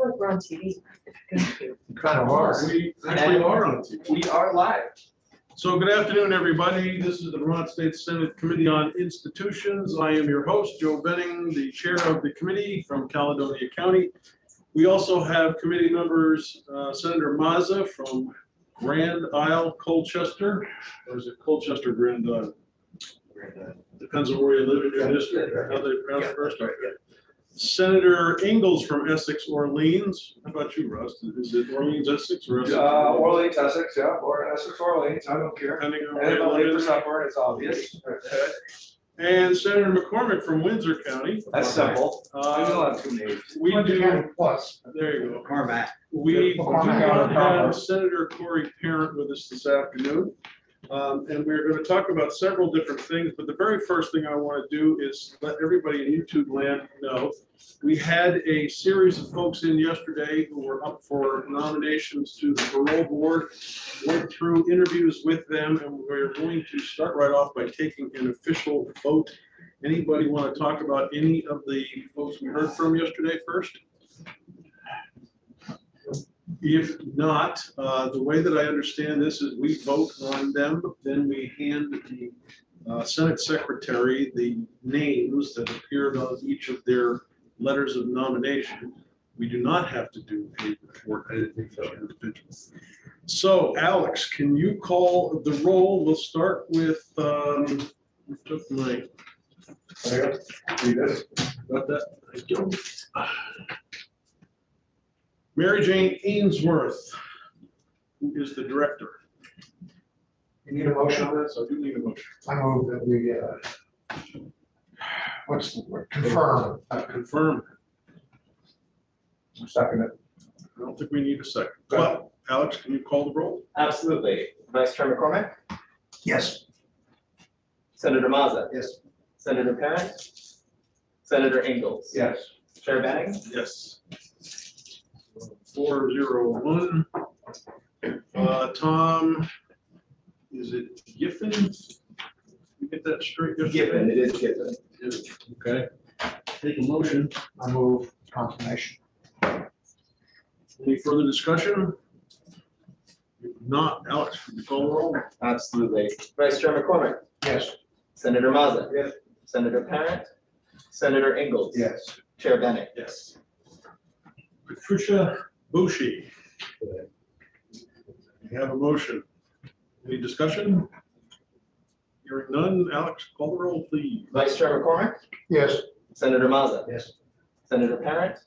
feel like we're on TV. Kind of are. We actually are on TV. We are live. So good afternoon, everybody. This is the Vermont State Senate Committee on Institutions. I am your host, Joe Benning, the chair of the committee from Caledonia County. We also have committee members, Senator Mazza from Grand Isle, Colchester, or is it Colchester, Grand Isle? Depends on where you live in your district. How they pronounce it first. Senator Ingalls from Essex, Orleans. How about you, Russ? Is it Orleans, Essex, or Essex? Orleans, Essex, yeah, or Essex, Orleans, I don't care. Depending on And where I'll you leave for live. supper, it's obvious. And Senator McCormick from Windsor County. That's simple. We will have two names. We do, Plus, there you go. Carmack. We do McCormick not County. have Senator Corey Parent with us this afternoon. And we're going to talk about several different things, but the very first thing I want to do is let everybody in YouTube land know we had a series of folks in yesterday who were up for nominations to the parole board, went through interviews with them, and we're going to start right off by taking an official vote. Anybody want to talk about any of the folks we heard from yesterday first? If not, the way that I understand this is we vote on them, then we hand the Senate Secretary the names that appeared on each of their letters of nomination. We do not have to do a report on each individual. So, Alex, can you call the roll? We'll start with, who took my, got that? Thank you. Mary Jane Ainsworth, who is the director. You need a motion on So I do need a motion. I move that we, what's the word, confirm. Confirm. Second it. I don't think we need a second. Well, Alex, can you call the roll? Absolutely. Vice Chair McCormick, Yes. Senator Mazza, Yes. Senator Parent, Senator Ingalls. Yes. Chair Benning, Yes. 401. Tom, is it Giffen? You get that straight? Giffen, it is Giffen. Okay. Take a motion. I move confirmation. Any further discussion? If not, Alex, can you call the roll? Absolutely. Vice Chair McCormick, Yes. Senator Mazza. Yes. Senator Parent, Senator Ingalls. Yes. Chair Benning. Yes. Patricia Bushi. We have a motion. Any discussion? Hearing none, Alex, call the roll, please. Vice Chair McCormick, Yes. Senator Mazza. Yes. Senator Parent,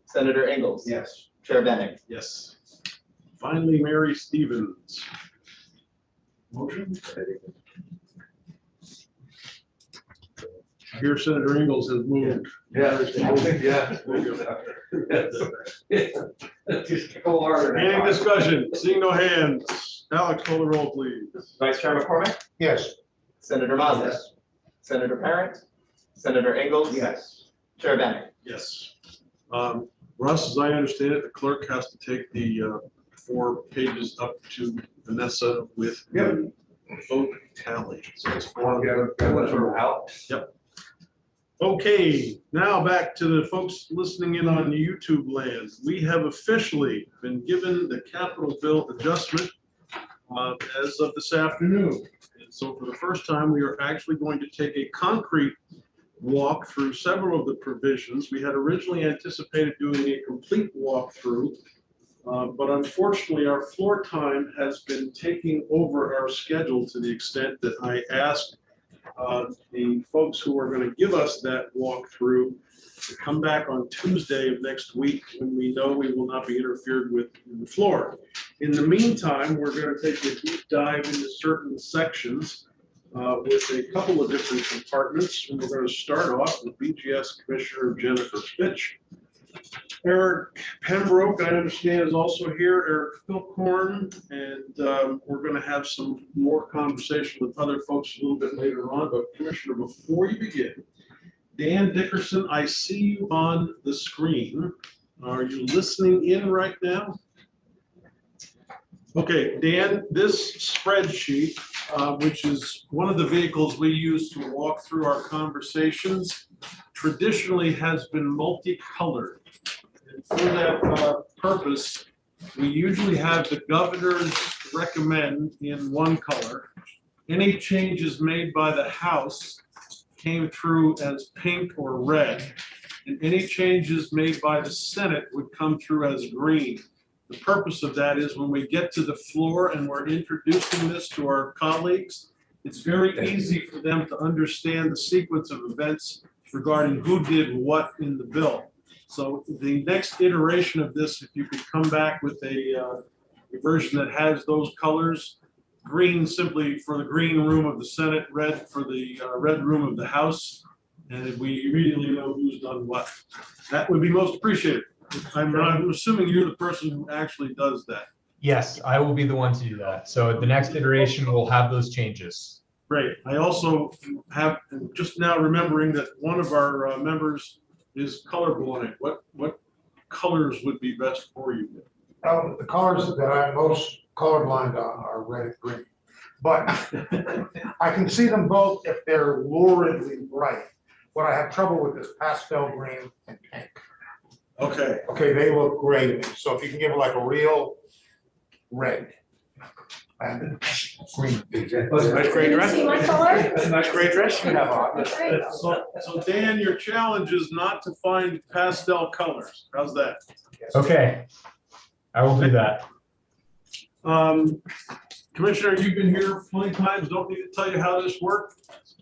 Senator Ingalls. Yes. Chair Benning. Yes. Finally, Mary Stevens. Motion? Here, Senator Ingalls has moved. Yeah. There you go. Just go harder. Any discussion? Seeing no hands. Alex, call the roll, please. Vice Chair McCormick, Yes. Senator Mazza. Senator Parent, Senator Ingalls. Yes. Chair Benning. Yes. Russ, as I understand it, the clerk has to take the 4 pages up to Vanessa with the vote tally. So it's 4. out. Okay, now back to the folks listening in on YouTube land. We have officially been given the capital bill adjustment as of this afternoon. And so for the first time, we are actually going to take a concrete walk through several of the provisions. We had originally anticipated doing a complete walkthrough, but unfortunately our floor time has been taking over our schedule to the extent that I asked the folks who are going to give us that walkthrough to come back on Tuesday of next week when we know we will not be interfered with in the floor. In the meantime, we're going to take a deep dive into certain sections with a couple of different compartments, and we're going to start off with BGS Commissioner Jennifer Fitch. Eric Pembroke, I understand, is also here. Eric Philcorn, and we're going to have some more conversation with other folks a little bit later on. But Commissioner, before you begin, Dan Dickerson, I see you on the screen. Are you listening in right now? Okay, Dan, this spreadsheet, which is one of the vehicles we use to walk through our conversations, traditionally has been multicolored. And for that purpose, we usually have the governors recommend in one color. Any changes made by the House came through as pink or red. And any changes made by the Senate would come through as green. The purpose of that is when we get to the floor and we're introducing this to our colleagues, it's very easy for them to understand the sequence of events regarding who did what in the bill. So the next iteration of this, if you could come back with a version that has those colors, green simply for the green room of the Senate, red for the red room of the House, and we immediately know who's done what. That would be most appreciated. I'm assuming you're the person who actually does that. Yes, I will be the one to do that. So the next iteration will have those changes. Great. I also have just now remembering that one of our members is colorblind. What colors would be best for you? The colors that I'm most colorblind on are red and green. But I can see them both if they're luridly bright. What I have trouble with is pastel green and pink. Okay. Okay, they look great to me. So if you can give it like a real red and green. Nice gray dress. See my color? Nice gray dress you have on. So Dan, your challenge is not to find pastel colors. How's that? Okay, I will do that. Commissioner, you've been here plenty of times. Don't need to tell you how this works,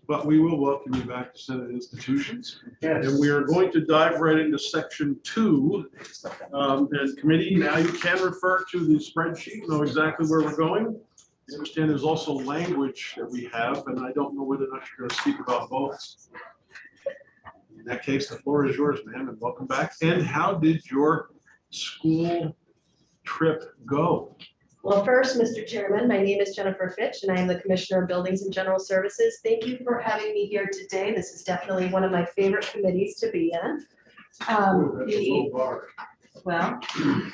but we will welcome you back to Senate institutions. Yes. And we are going to dive right into section 2. And committee, now you can refer to the spreadsheet, know exactly where we're going. I understand there's also language that we have, and I don't know whether or not you're going to speak about both. In that case, the floor is yours, ma'am, and welcome back. And how did your school trip go? Well, first, Mr. Chairman, my name is Jennifer Fitch, and I am the Commissioner of Buildings and General Services. Thank you for having me here today. This is definitely one of my favorite committees to be in. Ooh, that's a low bar. Well,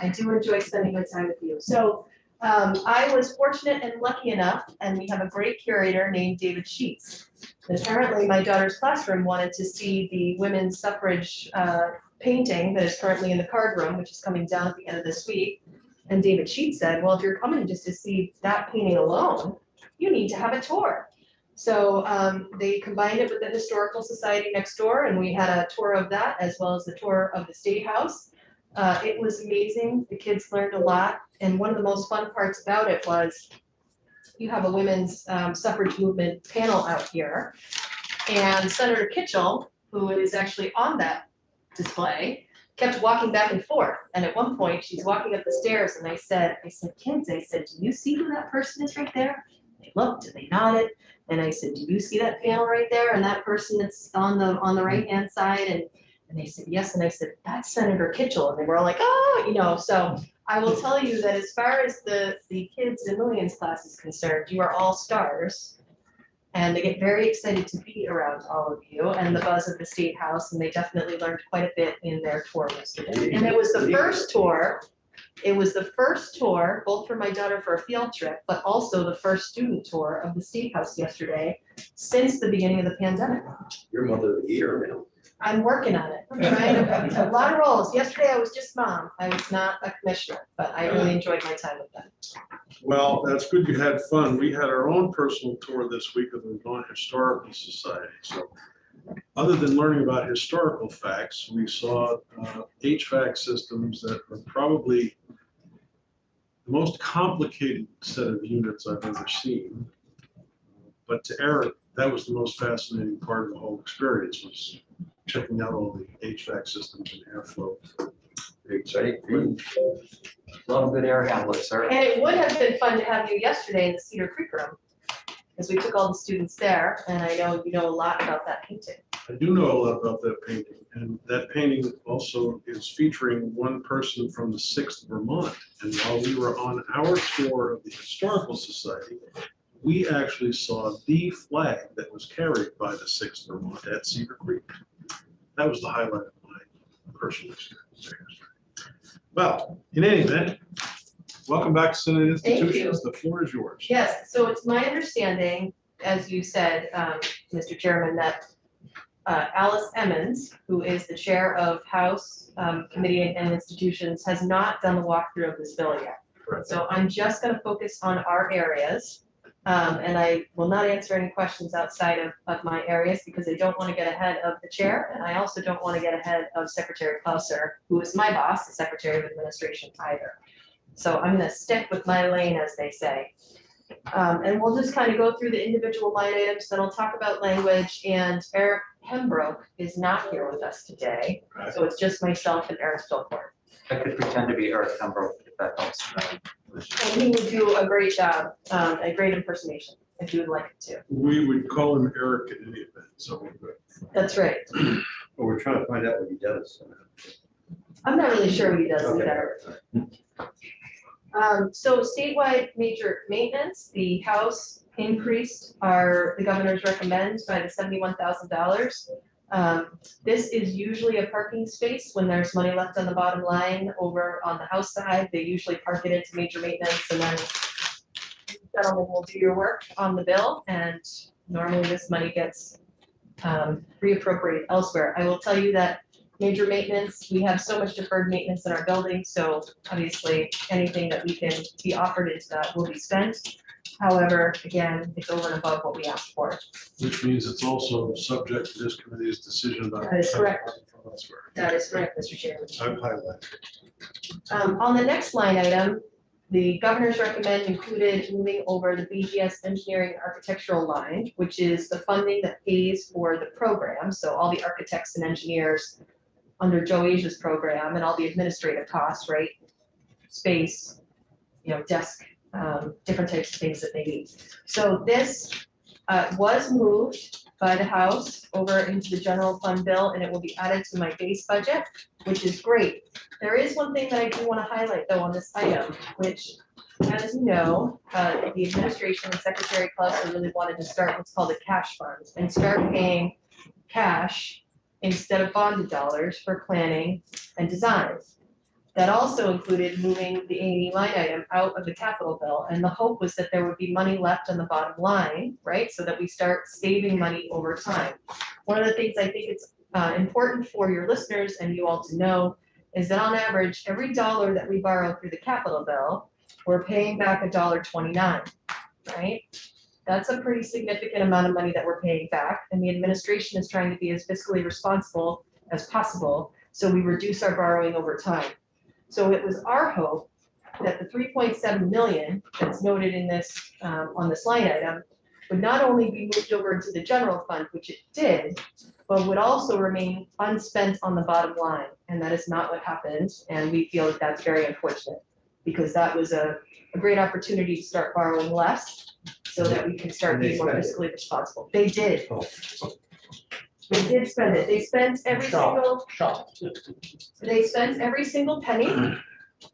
I do enjoy spending my time with you. So I was fortunate and lucky enough, and we have a great curator named David Sheets. And apparently, my daughter's classroom wanted to see the women's suffrage painting that is currently in the card room, which is coming down at the end of this week. And David Sheets said, well, if you're coming just to see that painting alone, you need to have a tour. So they combined it with the Historical Society next door, and we had a tour of that as well as the tour of the State House. It was amazing. The kids learned a lot. And one of the most fun parts about it was you have a women's suffrage movement panel out here. And Senator Kitchell, who is actually on that display, kept walking back and forth. And at one point, she's walking up the stairs, and I said, kids, do you see who that person is right there? They looked and they nodded. And I said, do you see that panel right there? And that person that's on the right-hand side? And they said, yes. And I said, that's Senator Kitchell. And they were all like, oh, you know. So I will tell you that as far as the kids in Millions class is concerned, you are all stars. And they get very excited to be around all of you and the buzz of the State House, and they definitely learned quite a bit in their tour yesterday. And it was the first tour. It was the first tour, both for my daughter for a field trip, but also the first student tour of the State House yesterday since the beginning of the pandemic. Your mother of the year now. I'm working on it. I'm trying to, a lot of roles. Yesterday I was just mom. I was not a commissioner, but I really enjoyed my time with them. Well, that's good you had fun. We had our own personal tour this week of the Vermont Historical Society. So other than learning about historical facts, we saw HVAC systems that are probably the most complicated set of units I've ever seen. But to Eric, that was the most fascinating part of the whole experience, was checking out all the HVAC systems and airflow. Very exciting. Love a good air outlet, sir. And it would have been fun to have you yesterday in the Cedar Creek room, because we took all the students there, and I know you know a lot about that painting. I do know a lot about that painting, and that painting also is featuring one person from the 6th Vermont. And while we were on our tour of the Historical Society, we actually saw the flag that was carried by the 6th Vermont at Cedar Creek. That was the highlight of my personal experience. Well, in any event, welcome back to Senate Thank you. Institutions. The floor is yours. Yes, so it's my understanding, as you said, Mr. Chairman, that Alice Emmons, who is the chair of House Committee and Institutions, has not done the walkthrough of this bill yet. So I'm just gonna focus on our areas. And I will not answer any questions outside of my areas because I don't want to get ahead of the chair. And I also don't want to get ahead of Secretary Clouser, who is my boss, the Secretary of Administration either. So I'm gonna stick with my lane, as they say. And we'll just kind of go through the individual line items, then I'll talk about language, and Eric Pembroke is not here with us today. So it's just myself and Eric Stolford. I could pretend to be Eric Pembroke if that helps. And he would do a great job, a great impersonation, if you would like it to. We would call him Eric in any event, so we're good. That's right. Well, we're trying to find out what he does. I'm not really sure what he does Okay. either. So statewide major maintenance, the House increased the governor's recommends by the $71,000. This is usually a parking space when there's money left on the bottom line over on the House side. They usually park it into major maintenance and then gentlemen will do your work on the bill, and normally this money gets reappropriated elsewhere. I will tell you that major maintenance, we have so much deferred maintenance in our building, so obviously anything that we can be offered into that will be spent. However, again, it's over and above what we asked for. Which means it's also subject to this committee's decision about. That is correct. From elsewhere. That is correct, Mr. Chairman. I've highlighted. On the next line item, the governor's recommend included moving over the BGS engineering architectural line, which is the funding that pays for the program. So all the architects and engineers under Joe Asia's program and all the administrative costs, right? Space, desk, different types of things that they need. So this was moved by the House over into the general fund bill, and it will be added to my base budget, which is great. There is one thing that I do want to highlight though on this item, which, as you know, the administration and Secretary Clouser really wanted to start what's called a cash fund and start paying cash instead of bonded dollars for planning and design. That also included moving the A&E line item out of the capital bill, and the hope was that there would be money left on the bottom line, right? So that we start saving money over time. One of the things I think it's important for your listeners and you all to know is that on average, every dollar that we borrow through the capital bill, we're paying back $1.29, right? That's a pretty significant amount of money that we're paying back, and the administration is trying to be as fiscally responsible as possible, so we reduce our borrowing over time. So it was our hope that the 3.7 million that's noted in this, on this line item, would not only be moved over into the general fund, which it did, but would also remain unspent on the bottom line. And that is not what happened, and we feel that that's very unfortunate, because that was a great opportunity to start borrowing less, so that we can start And they being more spent it. fiscally responsible. They did. Oh. They did spend it. They spent every single, they spent every single penny,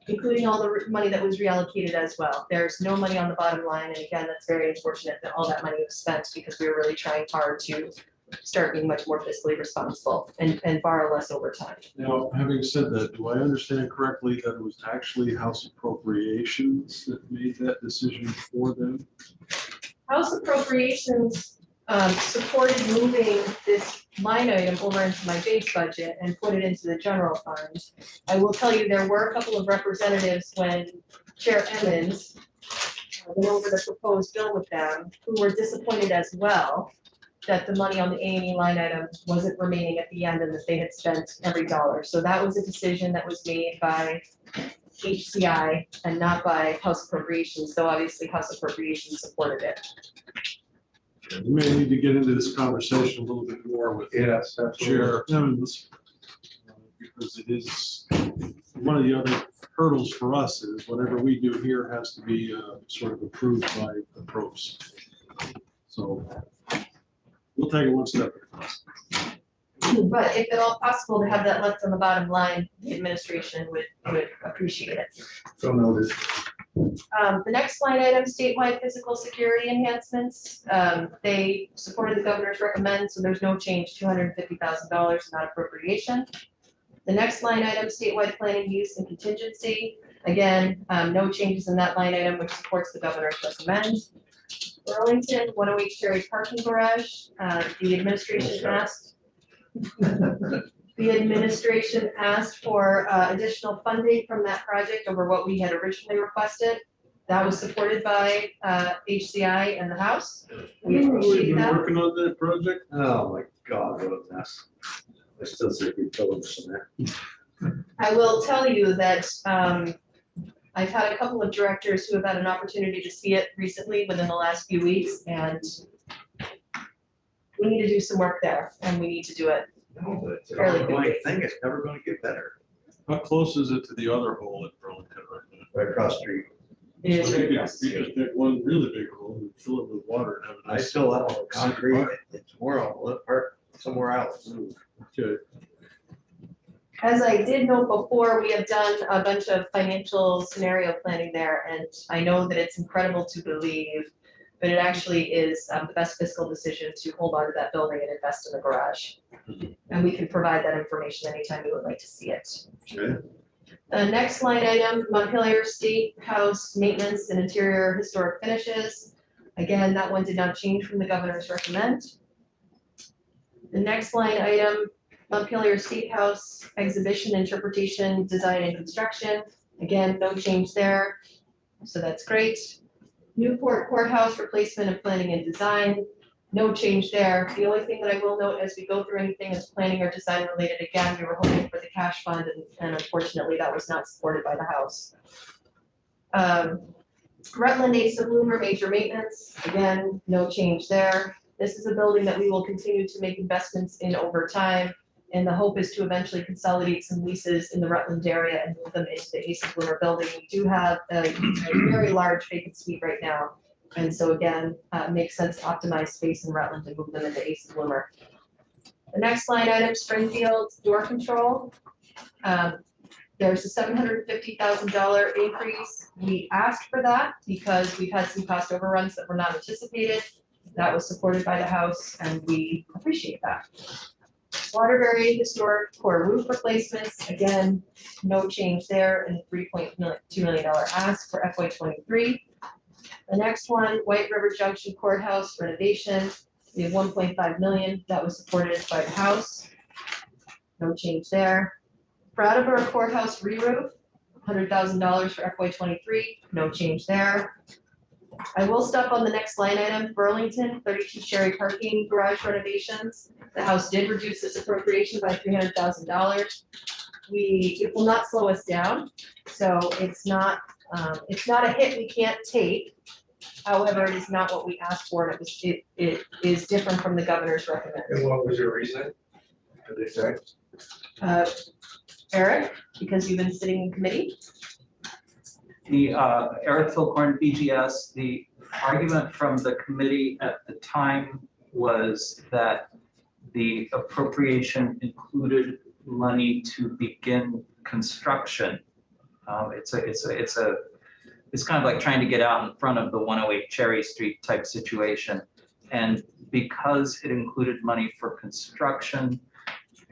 including all the money that was reallocated as well. There's no money on the bottom line, and again, that's very unfortunate that all that money was spent, because we were really trying hard to start being much more fiscally responsible and borrow less over time. Now, having said that, do I understand correctly that it was actually House Appropriations that made that decision for them? House Appropriations supported moving this line item over into my base budget and put it into the general fund. I will tell you, there were a couple of representatives when Chair Emmons went over the proposed bill with them, who were disappointed as well that the money on the A&E line item wasn't remaining at the end and that they had spent every dollar. So that was a decision that was made by HCI and not by House Appropriations, though obviously House Appropriations supported it. We may need to get into this conversation a little bit more with Yes, absolutely. Chair Emmons, because it is one of the other hurdles for us is whatever we do here has to be sort of approved by the pros. So we'll take it one step at a time. But if at all possible to have that left on the bottom line, the administration would appreciate it. So noted. The next line item, statewide physical security enhancements. They supported the governor's recommend, so there's no change, $250,000, not appropriation. The next line item, statewide planning use and contingency. Again, no changes in that line item, which supports the governor's recommend. Burlington, 108 Cherry Parking Garage. The administration asked The administration asked for additional funding from that project over what we had originally requested. That was supported by HCI and the House. We We've appreciate been that. working on that project. Oh, my God, what a mess. I still think we told them cement. I will tell you that I've had a couple of directors who have had an opportunity to see it recently within the last few weeks, and we need to do some work there, and we need to do it. No, but it's an Fairly ongoing quickly. thing, it's never gonna get better. How close is it to the other hole at Burlington right now? Right across the street. It is So you really could fast. dig one really big hole and fill it with water and have a I nice. fill that with concrete, it's more on the part somewhere else. Okay. As I did note before, we have done a bunch of financial scenario planning there, and I know that it's incredible to believe, but it actually is the best fiscal decision to hold on to that building and invest in the garage. And we can provide that information anytime you would like to see it. Okay. Next line item, Montpelier State House Maintenance and Interior Historic Finishes. Again, that one did not change from the governor's recommend. The next line item, Montpelier State House Exhibition Interpretation, Design and Construction. Again, no change there, so that's great. Newport Courthouse Replacement and Planning and Design, no change there. The only thing that I will note as we go through anything is planning or design related. Again, we were hoping for the cash fund, and unfortunately, that was not supported by the House. Rutland Ace of Bloomer Major Maintenance, again, no change there. This is a building that we will continue to make investments in over time. And the hope is to eventually consolidate some leases in the Rutland area and move them into the Ace of Bloomer building. We do have a very large vacant suite right now. And so again, it makes sense to optimize space in Rutland and move them into Ace of Bloomer. The next line item, Springfield Door Control. There's a $750,000 increase. We asked for that because we've had some cost overruns that were not anticipated. That was supported by the House, and we appreciate that. Waterbury Historic Core Roof Replacements, again, no change there, and $3.2 million ask for FY '23. The next one, White River Junction Courthouse renovation, we have 1.5 million, that was supported by the House. No change there. Brattleboro Courthouse re-roof, $100,000 for FY '23, no change there. I will stop on the next line item, Burlington, 32 Sherry parking garage renovations. The House did reduce this appropriation by $300,000. It will not slow us down, so it's not a hit we can't take. However, it is not what we asked for, and it is different from the governor's recommend. And what was your reason? Did they say? Eric, because you've been sitting in committee? The Eric Philcorn, BGS, the argument from the committee at the time was that the appropriation included money to begin construction. It's kind of like trying to get out in front of the 108 Cherry Street type situation. And because it included money for construction,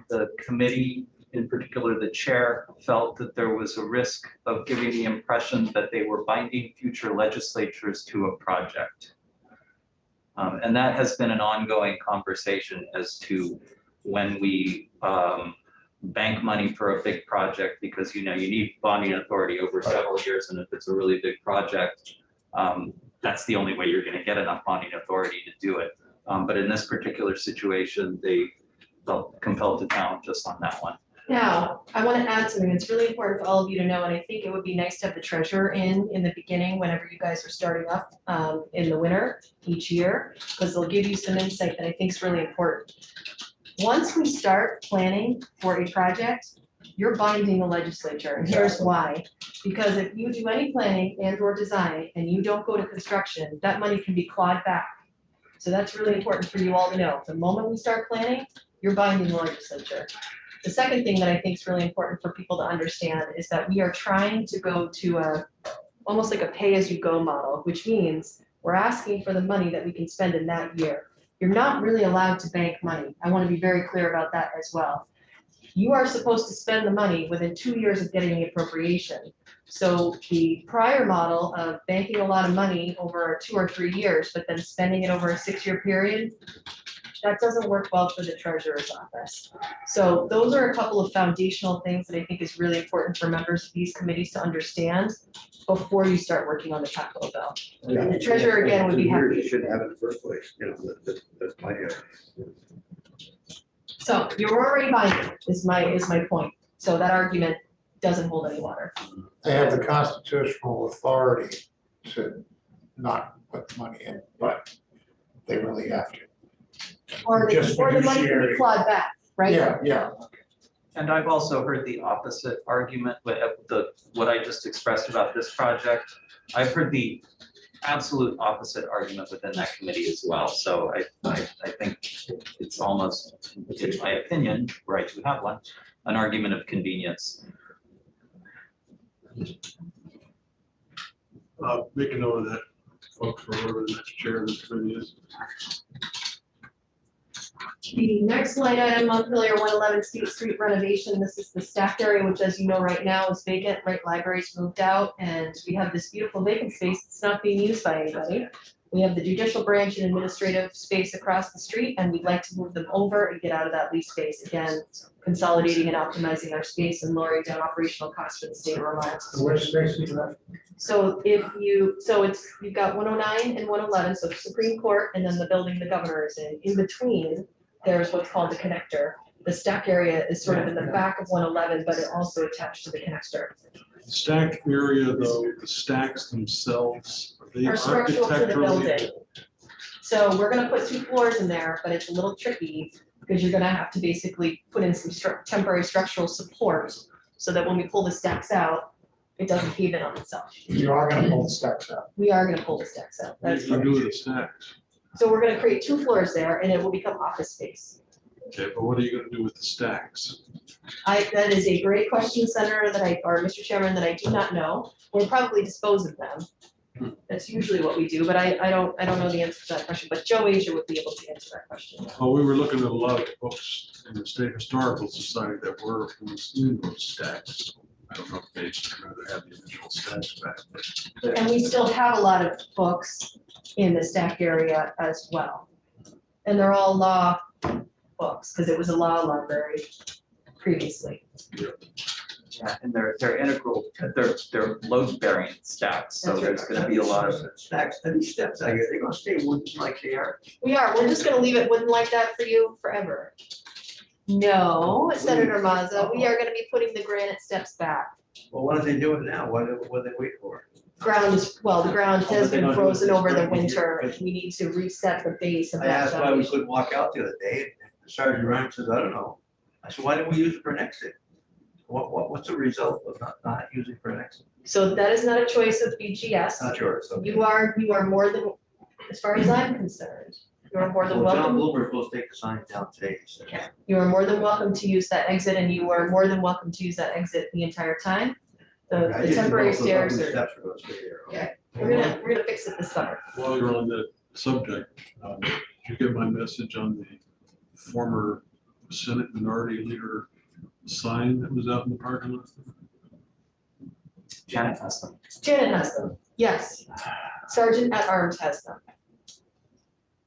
the committee, in particular the chair, felt that there was a risk of giving the impression that they were binding future legislatures to a project. And that has been an ongoing conversation as to when we bank money for a big project, because you need bonding authority over several years, and if it's a really big project, that's the only way you're going to get enough bonding authority to do it. But in this particular situation, they felt compelled to challenge us on that one. Now, I want to add something that's really important for all of you to know, and I think it would be nice to have the treasurer in the beginning whenever you guys are starting up in the winter each year, because they'll give you some insight that I think is really important. Once we start planning for a project, you're binding the legislature, and here's why. Because if you do any planning and or design and you don't go to construction, that money can be clawed back. So that's really important for you all to know. The moment we start planning, you're binding the legislature. The second thing that I think is really important for people to understand is that we are trying to go to almost like a pay-as-you-go model, which means we're asking for the money that we can spend in that year. You're not really allowed to bank money. I want to be very clear about that as well. You are supposed to spend the money within 2 years of getting the appropriation. So the prior model of banking a lot of money over 2 or 3 years, but then spending it over a 6-year period, that doesn't work well for the treasurer's office. So those are a couple of foundational things that I think is really important for members of these committees to understand before you start working on the capital bill. And the treasurer, again, would be happy. You shouldn't have it in the first place, that's my idea. So you're already buying it, is my point. So that argument doesn't hold any water. They have the constitutional authority to not put the money in, but they really have to. Or Just the money can be fiduciary. clawed back, right? Yeah. And I've also heard the opposite argument, what I just expressed about this project. I've heard the absolute opposite argument within that committee as well. So I think it's almost, in my opinion, where I do have one, an argument of convenience. Make a note of that, folks, for whoever the next chair of the committee is. The next line item, Montpelier 111 State Street renovation. This is the stacked area, which, as you know, right now is vacant. Right, library's moved out, and we have this beautiful vacant space that's not being used by anybody. We have the judicial branch and administrative space across the street, and we'd like to move them over and get out of that lease space. Again, consolidating and optimizing our space and lowering down operational costs for the state of Vermont. Which space is that? So you've got 109 and 111, so the Supreme Court, and then the building the governor is in. In between, there's what's called the connector. The stack area is sort of in the back of 111, but it also attached to the connector. Stack area, though, the stacks themselves, are they Are structural to the architecturally? building. So we're gonna put 2 floors in there, but it's a little tricky because you're gonna have to basically put in some temporary structural support so that when we pull the stacks out, it doesn't cave in on itself. You are gonna pull the stacks out. We are gonna pull the stacks out. What are That's you gonna correct. do with the stacks? So we're gonna create 2 floors there and it will become office space. Okay, but what are you gonna do with the stacks? That is a great question, Senator, or Mr. Chairman, that I do not know. We'll probably dispose of them. That's usually what we do, but I don't know the answer to that question, but Joe Asia would be able to answer that question. Well, we were looking at a lot of books in the State Historical Society that were in those stacks. I don't know if they'd rather have the original stacks back, but And we still have a lot of books in the stack area as well. And they're all law books, because it was a law library previously. Yeah, and they're integral, they're load-bearing stacks, so That's right. there's gonna be a lot of. Stacks, and these steps, I guess, they're gonna stay wooden like they are. We're just gonna leave it wooden like that for you forever. No, Senator Mazza, we are gonna be putting the granite steps back. Well, what are they doing now? What are they waiting for? The ground Oh, has but they're been gonna do it frozen this over the spring, winter. but- We need to reset the base of I that asked why we foundation. couldn't walk out the other day, and Sergeant Ryan says, I don't know. I said, why didn't we use it for an exit? What's the result of not using for an exit? So that is not a choice of BGS. Not yours, okay. You are more than, as far as I'm concerned, you are more than Well, John welcome. Bloomberg will take the sign down today, he said. You are more than welcome to use that exit, and you are more than welcome to use that exit the entire time. I The didn't know temporary if those stairs ugly are, Steps were gonna stay there. Yeah. we're gonna fix it this summer. while you're on that subject, did you get my message on the former Senate Minority Leader sign that was out in the parking lot? Janet has them. Janet has them, yes. Sergeant at Arms has them.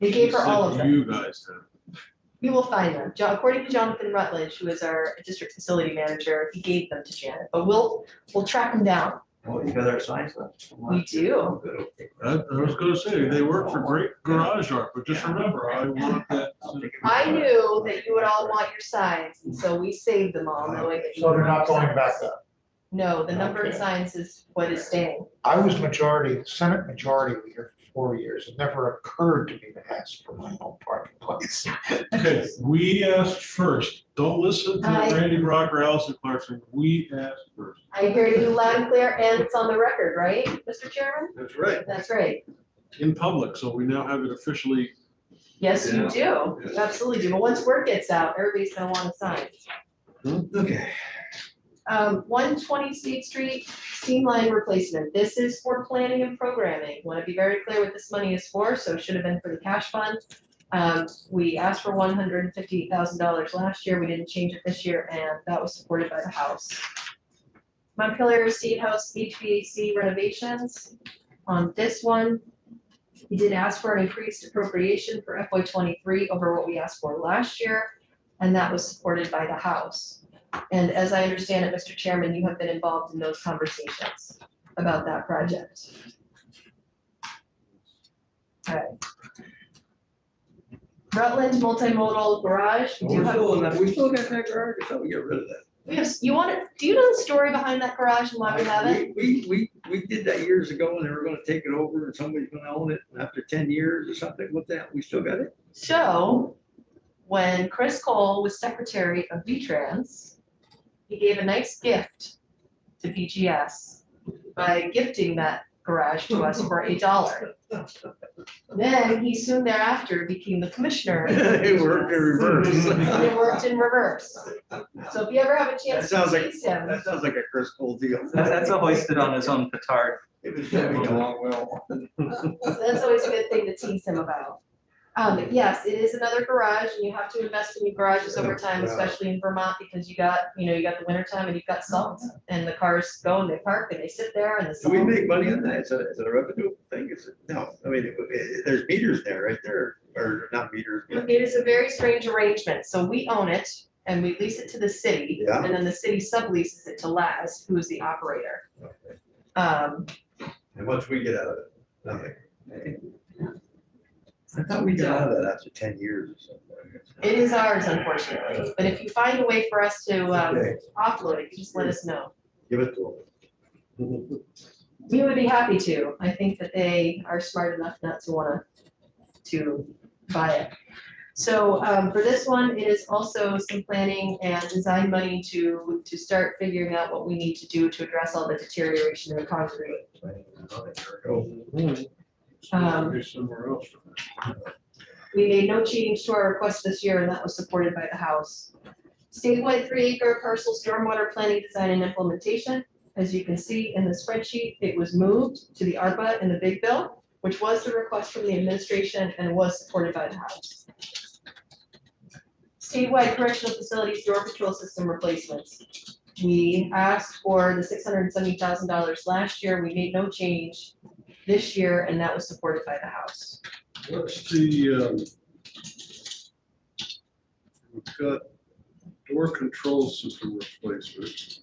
They gave her all of Said them. You guys have. We will find them. According to Jonathan Rutledge, who is our district facility manager, he gave them to Janet, but we'll track them down. Oh, you got our signs left? We do. Oh, good, okay. I was gonna say, they work for great garage art, but just remember, I want that. I'll take it. I knew that you would all want your signs, and so we saved them all, knowing that you So would they're want not your going back signs. up. No, the numbered Okay. signs is what is staying. I was Senate Majority Leader for 4 years. It never occurred to me to ask for my own parking place. Okay, we asked first. Don't listen to I- Randy Brock or Allison Clarkson. We asked first. I hear you loud and clear, and it's on the record, right, Mr. Chairman? That's right. That's right. In public, so we now have it officially. Yes, you Yeah. do. You absolutely do. But once word gets out, everybody's gonna want a sign. Okay. 120 State Street, steam line replacement. This is for planning and programming. Want to be very clear what this money is for, so it should have been for the cash fund. We asked for $158,000 last year. We didn't change it this year, and that was supported by the House. Montpelier State House HVAC renovations. On this one, He did ask for an increased appropriation for FY '23 over what we asked for last year, and that was supported by the House. And as I understand it, Mr. Chairman, you have been involved in those conversations about that project. All right. Rutland Multimodal Garage, we do have. We still got that garage, I thought we got rid of that. You want to, do you know the story behind that garage and why we have it? We did that years ago and they were gonna take it over and somebody's gonna own it after 10 years or something. What the hell? We still got it? So, when Chris Cole was secretary of V-Trans, he gave a nice gift to BGS by gifting that garage to us for $1. Then he soon thereafter became the commissioner. It worked in reverse. And it worked in reverse. So if you ever have a That chance sounds to like, see him, that sounds like a Chris Cole deal. That's a hoisted on his own petard. It was moving along well. so that's always a good thing to tease him about. Yes, it is another garage and you have to invest in new garages over time, especially in Vermont, because you got the winter time and you've got salt and the cars go and they park and they sit there and the Do we salt. make money on that? Is it a revenue thing? Is it? No, I mean, there's meters there, right there, or not meters. but- It is a very strange arrangement. So we own it and we lease it to the city. Yeah. And then the city subleases it to Laz, who is the operator. Okay. Um, And once we get out of it, nothing. I thought we got out of that after 10 years or something. It is ours, unfortunately, but if you find a way for us to Okay. offload it, you just let us know. Give it to them. We would be happy to. I think that they are smart enough not to want to buy it. So for this one, it is also some planning and design money to start figuring out what we need to do to address all the deterioration in the concrete. Maybe somewhere else. We made no change to our request this year, and that was supported by the House. Statewide 3-acre parcel stormwater planning, design, and implementation. As you can see in the spreadsheet, it was moved to the ARPA in the big bill, which was the request from the administration and was supported by the House. Statewide correctional facilities door control system replacements. We asked for the $670,000 last year. We made no change this year, and that was supported by the House. What's the, we've got door control system replacement.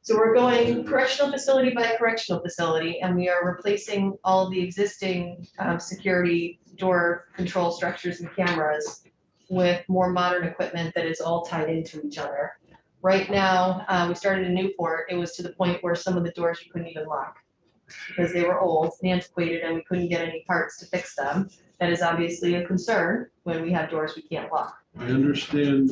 So we're going correctional facility by correctional facility, and we are replacing all of the existing security door control structures and cameras with more modern equipment that is all tied into each other. Right now, we started in Newport. It was to the point where some of the doors you couldn't even lock because they were old and antiquated, and we couldn't get any parts to fix them. That is obviously a concern when we have doors we can't lock. I understand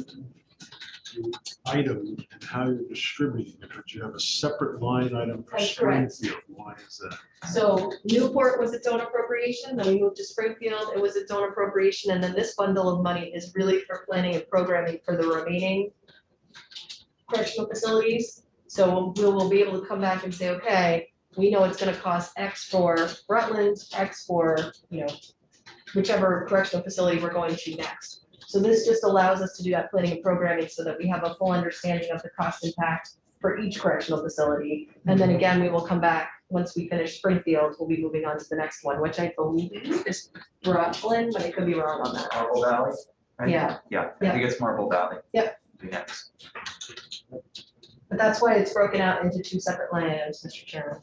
the item and how you're distributing it, but you have a separate line item for That's correct. Springfield. Why is that? So Newport was its own appropriation, then we moved to Springfield, it was its own appropriation, and then this bundle of money is really for planning and programming for the remaining correctional facilities. So we will be able to come back and say, okay, we know it's gonna cost X for Rutland, X for, whichever correctional facility we're going to next. So this just allows us to do that planning and programming so that we have a full understanding of the cost impact for each correctional facility. And then again, we will come back, once we finish Springfield, we'll be moving on to the next one, which I believe is Rutland, but I could be wrong on that. Marble Valley? right? Yeah. Yeah, I think it's Marble Valley. Yep. Be next. But that's why it's broken out into two separate line items, Mr. Chairman.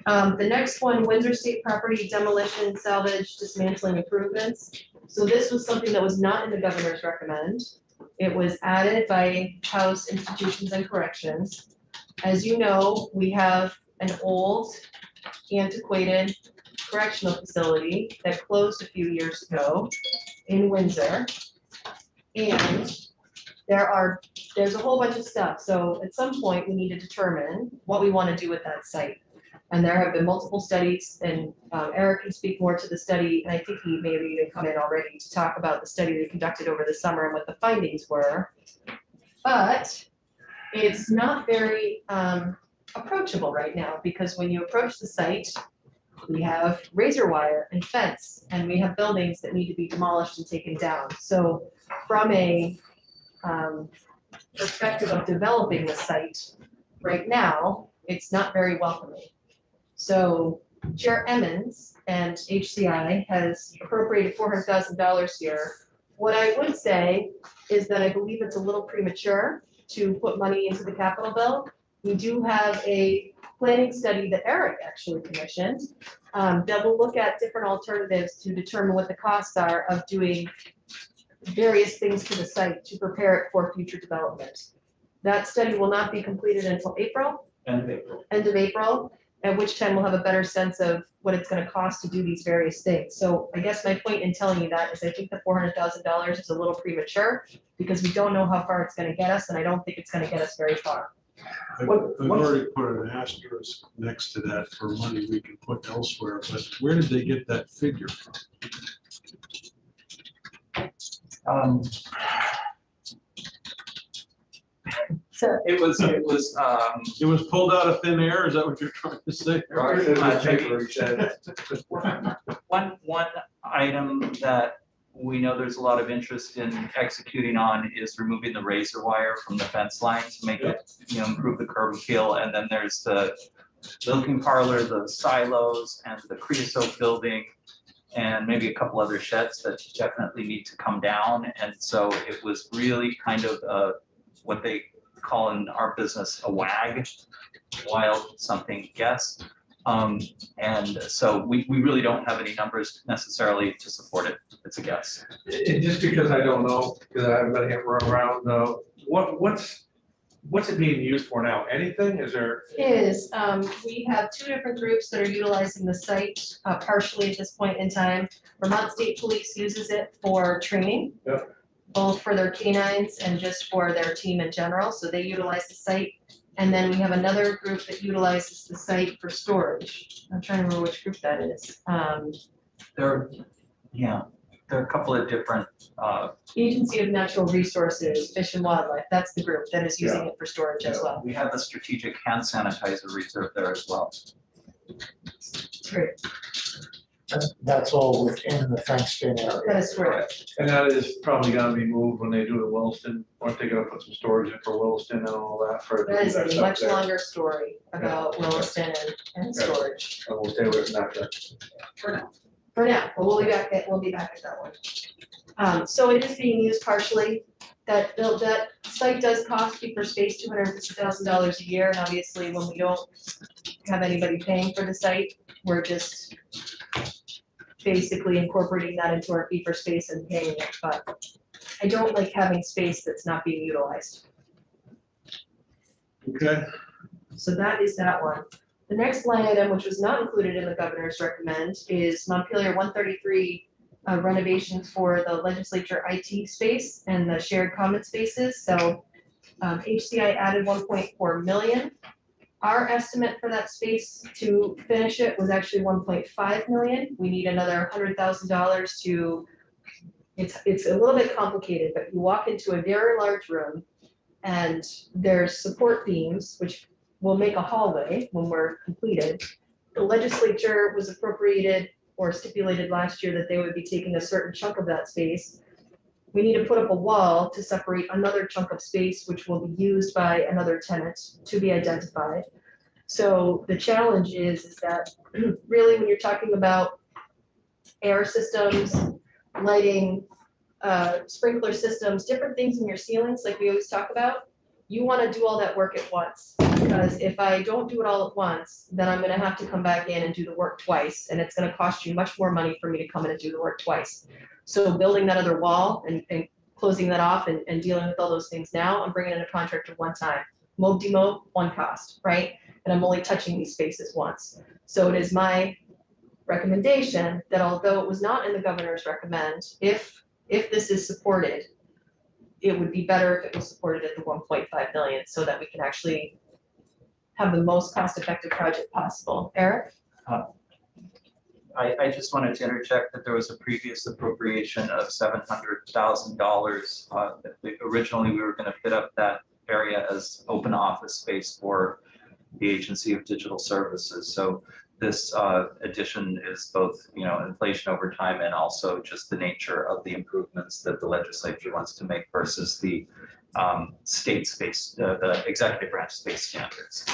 The next one, Windsor State Property Demolition, Salvage, Dismantling Improvements. So this was something that was not in the governor's recommend. It was added by House Institutions and Corrections. As you know, we have an old antiquated correctional facility that closed a few years ago in Windsor. And there's a whole bunch of stuff. So at some point, we need to determine what we want to do with that site. And there have been multiple studies, and Eric can speak more to the study, and I think he maybe even come in already to talk about the study they conducted over the summer and what the findings were. But it's not very approachable right now, because when you approach the site, we have razor wire and fence, and we have buildings that need to be demolished and taken down. So from a perspective of developing the site, right now, it's not very welcoming. So Chair Emmons and HCI has appropriated $400,000 here. What I would say is that I believe it's a little premature to put money into the capital bill. We do have a planning study that Eric actually commissioned that will look at different alternatives to determine what the costs are of doing various things to the site to prepare it for future development. That study will not be completed until April, End of April. end of April, at which time we'll have a better sense of what it's gonna cost to do these various things. So I guess my point in telling you that is I think the $400,000 is a little premature because we don't know how far it's gonna get us, and I don't think it's gonna get us very far. I've already put an asterisk next to that for money we can put elsewhere, but where did they get that figure from? So It was, It was pulled out of thin air, is that what you're trying to say? Right, in the paper, he said. one item that we know there's a lot of interest in executing on is removing the razor wire from the fence line to make it, improve the curb appeal. And then there's the milking parlor, the silos, and the creosote building, and maybe a couple other sheds that definitely need to come down. And so it was really kind of what they call in our business a wag, wild something guess. And so we really don't have any numbers necessarily to support it. It's a guess. And just because I don't know, because I haven't been here for around, what's it being used for now? Anything? Is there? We have two different groups that are utilizing the site partially at this point in time. Vermont State Police uses it for training. Yep. Both for their canines and just for their team in general, so they utilize the site. And then we have another group that utilizes the site for storage. I'm trying to remember which group that is. There are a couple of different, Agency of Natural Resources, Fish and Wildlife, that's the group that is using it for storage as well. we have a strategic hand sanitizer reserve there as well. Great, That's all within the fenced-in area. that is correct. And that is probably gonna be moved when they do the Williston, aren't they gonna put some storage in for Williston and all that for? That is a stuff much there? longer story about Williston and storage. So we'll stay with that then. For now, but we'll be back at that one. So it is being used partially. That site does cost Keeper Space $250,000 a year, and obviously when we don't have anybody paying for the site, we're just basically incorporating that into our fee for space and paying it, but I don't like having space that's not being utilized. Okay, So that is that one. The next line item, which was not included in the governor's recommend, is Montpelier 133 renovations for the legislature IT space and the shared common spaces. So HCI added 1.4 million. Our estimate for that space to finish it was actually 1.5 million. We need another $100,000 to, it's a little bit complicated, but you walk into a very large room and there's support beams, which will make a hallway when we're completed. The legislature was appropriated or stipulated last year that they would be taking a certain chunk of that space. We need to put up a wall to separate another chunk of space, which will be used by another tenant to be identified. So the challenge is that really when you're talking about air systems, lighting, sprinkler systems, different things in your ceilings, like we always talk about, you want to do all that work at once. Because if I don't do it all at once, then I'm going to have to come back in and do the work twice, and it's going to cost you much more money for me to come in and do the work twice. So building that other wall and closing that off and dealing with all those things now, I'm bringing in a contractor one time. Mow, demow, one cost, right? And I'm only touching these spaces once. So it is my recommendation that although it was not in the governor's recommend, if this is supported, it would be better if it was supported at the 1.5 million so that we can actually have the most cost-effective project possible. Eric? I just wanted to interject that there was a previous appropriation of $700,000. Originally, we were going to fit up that area as open office space for the Agency of Digital Services. So this addition is both, inflation over time and also just the nature of the improvements that the legislature wants to make versus the state space, the executive branch space standards.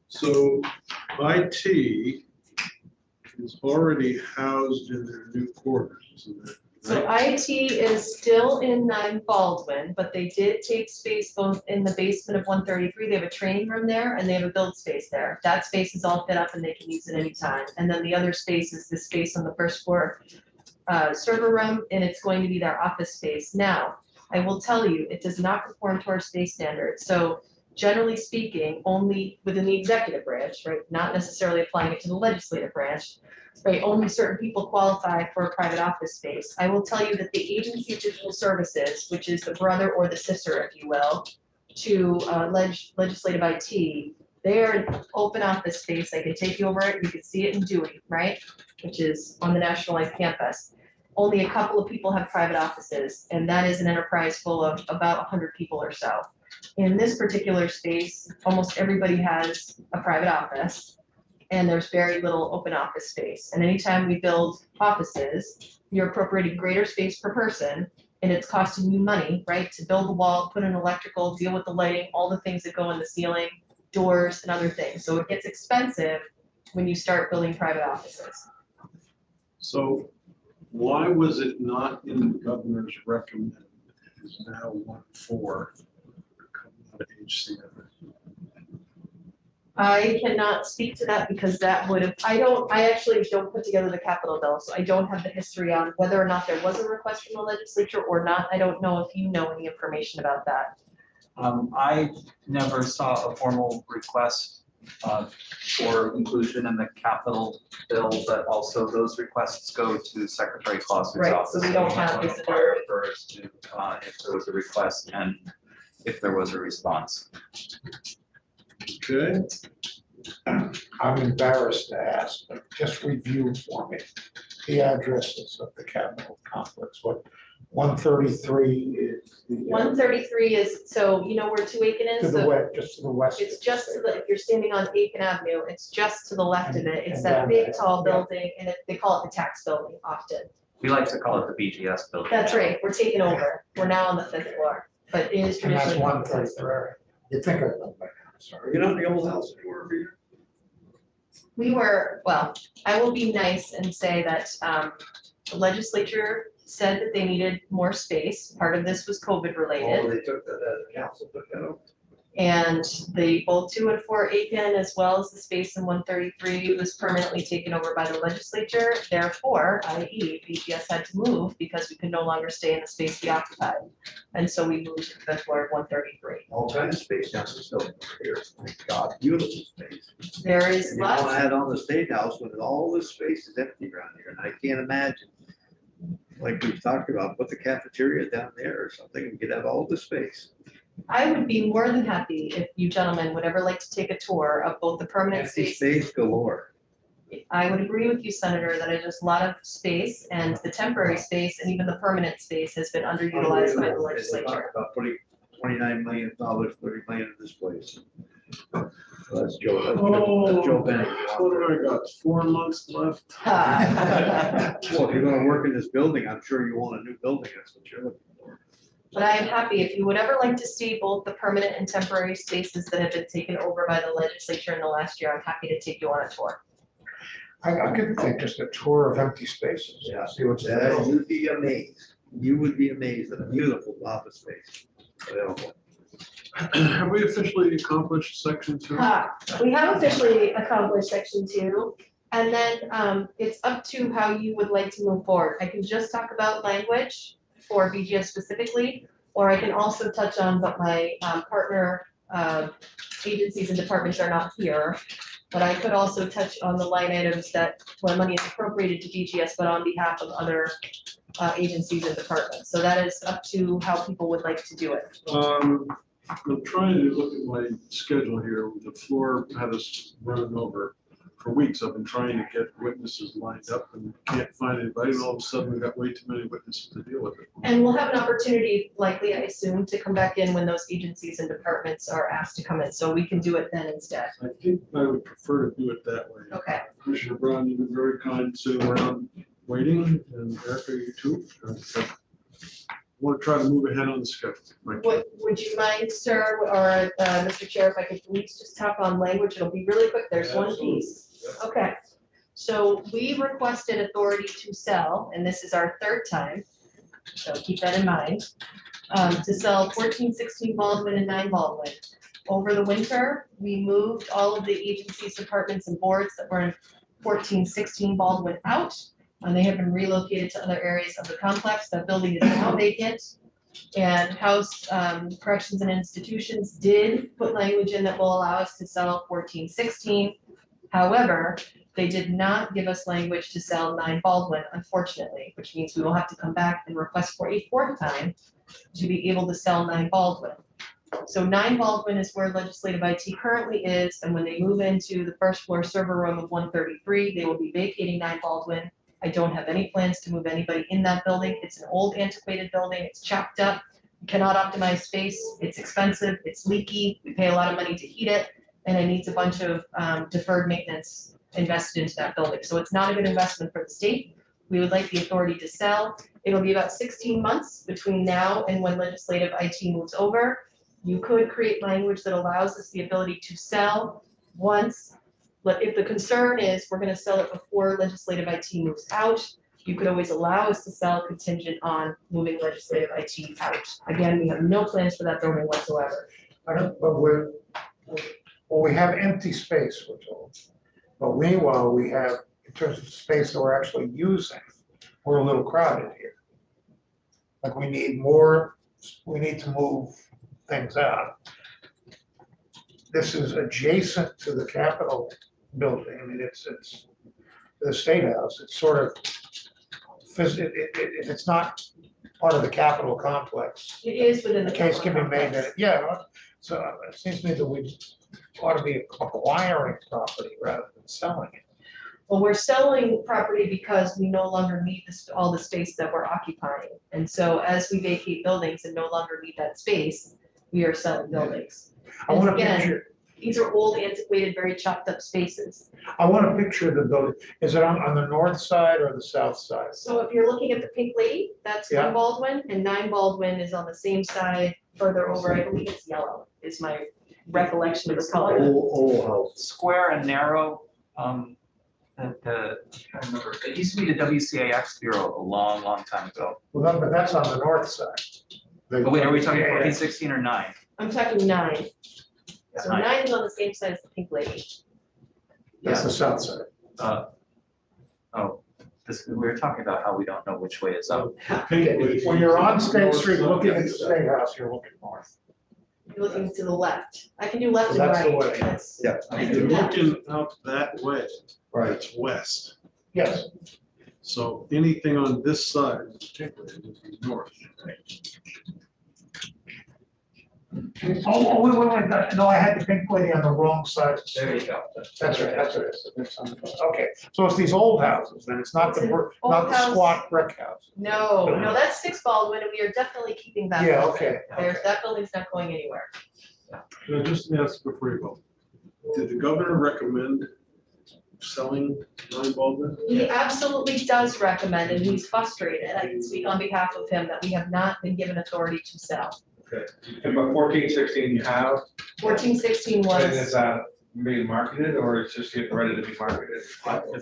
so IT is already housed in their new quarters, isn't it? So Right? IT is still in 9 Baldwin, but they did take space both in the basement of 133. They have a training room there and they have a build space there. That space is all fit up and they can use it anytime. And then the other space is the space on the first floor server room, and it's going to be their office space. Now, I will tell you, it does not conform to our space standards. So generally speaking, only within the executive branch, right, not necessarily applying it to the legislative branch, right, only certain people qualify for a private office space. I will tell you that the Agency of Digital Services, which is the brother or the sister, if you will, to legislative IT, they are an open office space. I can take you over it. You can see it in Dewey, right, which is on the National Life campus. Only a couple of people have private offices, and that is an enterprise full of about 100 people or so. In this particular space, almost everybody has a private office, and there's very little open office space. And anytime we build offices, you're appropriating greater space per person, and it's costing you money, right, to build the wall, put in electrical, deal with the lighting, all the things that go in the ceiling, doors, and other things. So it gets expensive when you start building private offices. So why was it not in the governor's recommend? It is now 1.4 coming out of HCF. I cannot speak to that because that would have, I actually don't put together the capital bill, so I don't have the history on whether or not there was a request from the legislature or not. I don't know if you know any information about that. I never saw a formal request for inclusion in the capital bill, but also those requests go to Secretary Clausen's Right, office. so we don't have And visibility. fire first to if there was a request and if there was a response. Okay, I'm embarrassed to ask, but just review for me the addresses of the Capitol complex. What, 133 is the. 133 is, so you know where 2 Aiken To is? the So west, just to the west. it's just to the, if you're standing on Aiken Avenue, it's just to the left of it. It's And that then- big tall yeah. building, and they call it the tax building often. We like to call it the BGS building. That's right, we're taking over. We're now on the 5th floor, but it is And that's traditionally. called the tax 133. You think of it, but sorry. You're not in the old house anymore, are you? We were, well, I will be nice and say that the legislature said that they needed more space. Part of this was COVID Oh, related. they took that, the council took that over. And the both 2 and 4 Aiken, as well as the space in 133, was permanently taken over by the legislature. Therefore, i.e. BGS had to move because we could no longer stay in the space we occupied. And so we moved to the 5th floor of 133. All kinds of space down this building here. My God, beautiful space. There is And you want to lots, add on the State House when all this space is empty around here, and I can't imagine. Like we've talked about, put the cafeteria down there or something, and we could have all the space. I would be more than happy if you gentlemen would ever like to take a tour of both the permanent Empty space. space galore. I would agree with you, Senator, that there's just a lot of space, and the temporary space and even the permanent space has been underutilized by the And they legislature. talked about putting $29 million, $30 million in this place. So that's Joe, that's Joe Bennett. what do I got? 4 months left? Well, if you're gonna work in this building, I'm sure you want a new building, that's what you're looking for. But I am happy, if you would ever like to see both the permanent and temporary spaces that have been taken over by the legislature in the last year, I'm happy to take you on a tour. I could think just a tour of empty spaces. Yeah. See what's Yeah, available. you'd be amazed. You would be amazed at a beautiful office space available. Have we officially accomplished section 2? We have officially accomplished section 2, and then it's up to how you would like to move forward. I can just talk about language for BGS specifically, or I can also touch on, but my partner agencies and departments are not here. But I could also touch on the line items that, when money is appropriated to BGS, but on behalf of other agencies and departments. So that is up to how people would like to do it. I'm trying to look at my schedule here. The floor had us running over for weeks. I've been trying to get witnesses lined up and can't find anybody. And all of a sudden, we've got way too many witnesses to deal with it. And we'll have an opportunity, likely, I assume, to come back in when those agencies and departments are asked to come in, so we can do it then instead. I think I would prefer to do it that way. Okay. Commissioner Brown, you've been very kind sitting around waiting, and Erica, you too. I want to try to move ahead on the schedule. Right. Would you mind, sir, or Mr. Chair, if I could please just talk on language? It'll be really quick. There's one piece. Okay. So we requested authority to sell, and this is our third time, so keep that in mind, to sell 1416 Baldwin and 9 Baldwin. Over the winter, we moved all of the agencies, departments, and boards that were in 1416 Baldwin out, and they have been relocated to other areas of the complex. That building is now vacant. And House Corrections and Institutions did put language in that will allow us to sell 1416. However, they did not give us language to sell 9 Baldwin, unfortunately, which means we will have to come back and request for a 4th time to be able to sell 9 Baldwin. So 9 Baldwin is where legislative IT currently is, and when they move into the first floor server room of 133, they will be vacating 9 Baldwin. I don't have any plans to move anybody in that building. It's an old antiquated building. It's chopped up. You cannot optimize space. It's expensive. It's leaky. We pay a lot of money to heat it, and it needs a bunch of deferred maintenance invested into that building. So it's not a good investment for the state. We would like the authority to sell. It'll be about 16 months between now and when legislative IT moves over. You could create language that allows us the ability to sell once. But if the concern is we're going to sell it before legislative IT moves out, you could always allow us to sell contingent on moving legislative IT out. Again, we have no plans for that building whatsoever. But we have empty space, we're told. But meanwhile, we have, in terms of space that we're actually using, we're a little crowded here. Like we need to move things out. This is adjacent to the Capitol building. I mean, it's the State House. It's sort of, if it's not part of the Capitol complex, It is within the. the case can be made complex. that, yeah, so it seems to me that we ought to be acquiring property rather than selling it. Well, we're selling property because we no longer need all the space that we're occupying. And so as we vacate buildings and no longer need that space, we are selling buildings. I want to Again, picture, these are old, antiquated, very chopped up spaces. I want to picture the building. Is it on the north side or the south side? So if you're looking at the Pink Lady, that's Yeah. 1 Baldwin, and 9 Baldwin is on the same side, further over. I believe it's yellow, is my recollection of the color. Old house. Square and narrow, I'm trying to remember, it used to be the WCAX Bureau a long, long time ago. Well, no, but that's on the north side. But wait, are we talking Yeah, yeah. 14, 16, or 9? I'm talking 9. So Nine. 9 is on the same side as the Pink Lady. That's the south side. Oh, we were talking about how we don't know which way is up. When you're on State Street looking at the State House, you're looking north. You're looking to the left. I can do left and That's the right. way. That's- Yeah. I If can you're do that. looking out that way, Right. it's west. Yes. So anything on this side, particularly, would be north. Oh, wait, no, I had the Pink Lady on the wrong side. There you go. That's right, that's what it is. It's on the- Okay, so it's these old houses, then it's not It's an old not the house. squat brick house. No, that's 6 Baldwin, and we are definitely keeping that. Yeah, building. okay, okay. That building's not going anywhere. Can I just ask before you go, did the governor recommend selling 9 Baldwin? He absolutely does recommend, and he's frustrated, I can speak on behalf of him, that we have not been given authority to sell. Okay. And by 1416 you have, 1416 and is was, that being marketed or it's just getting ready to be marketed?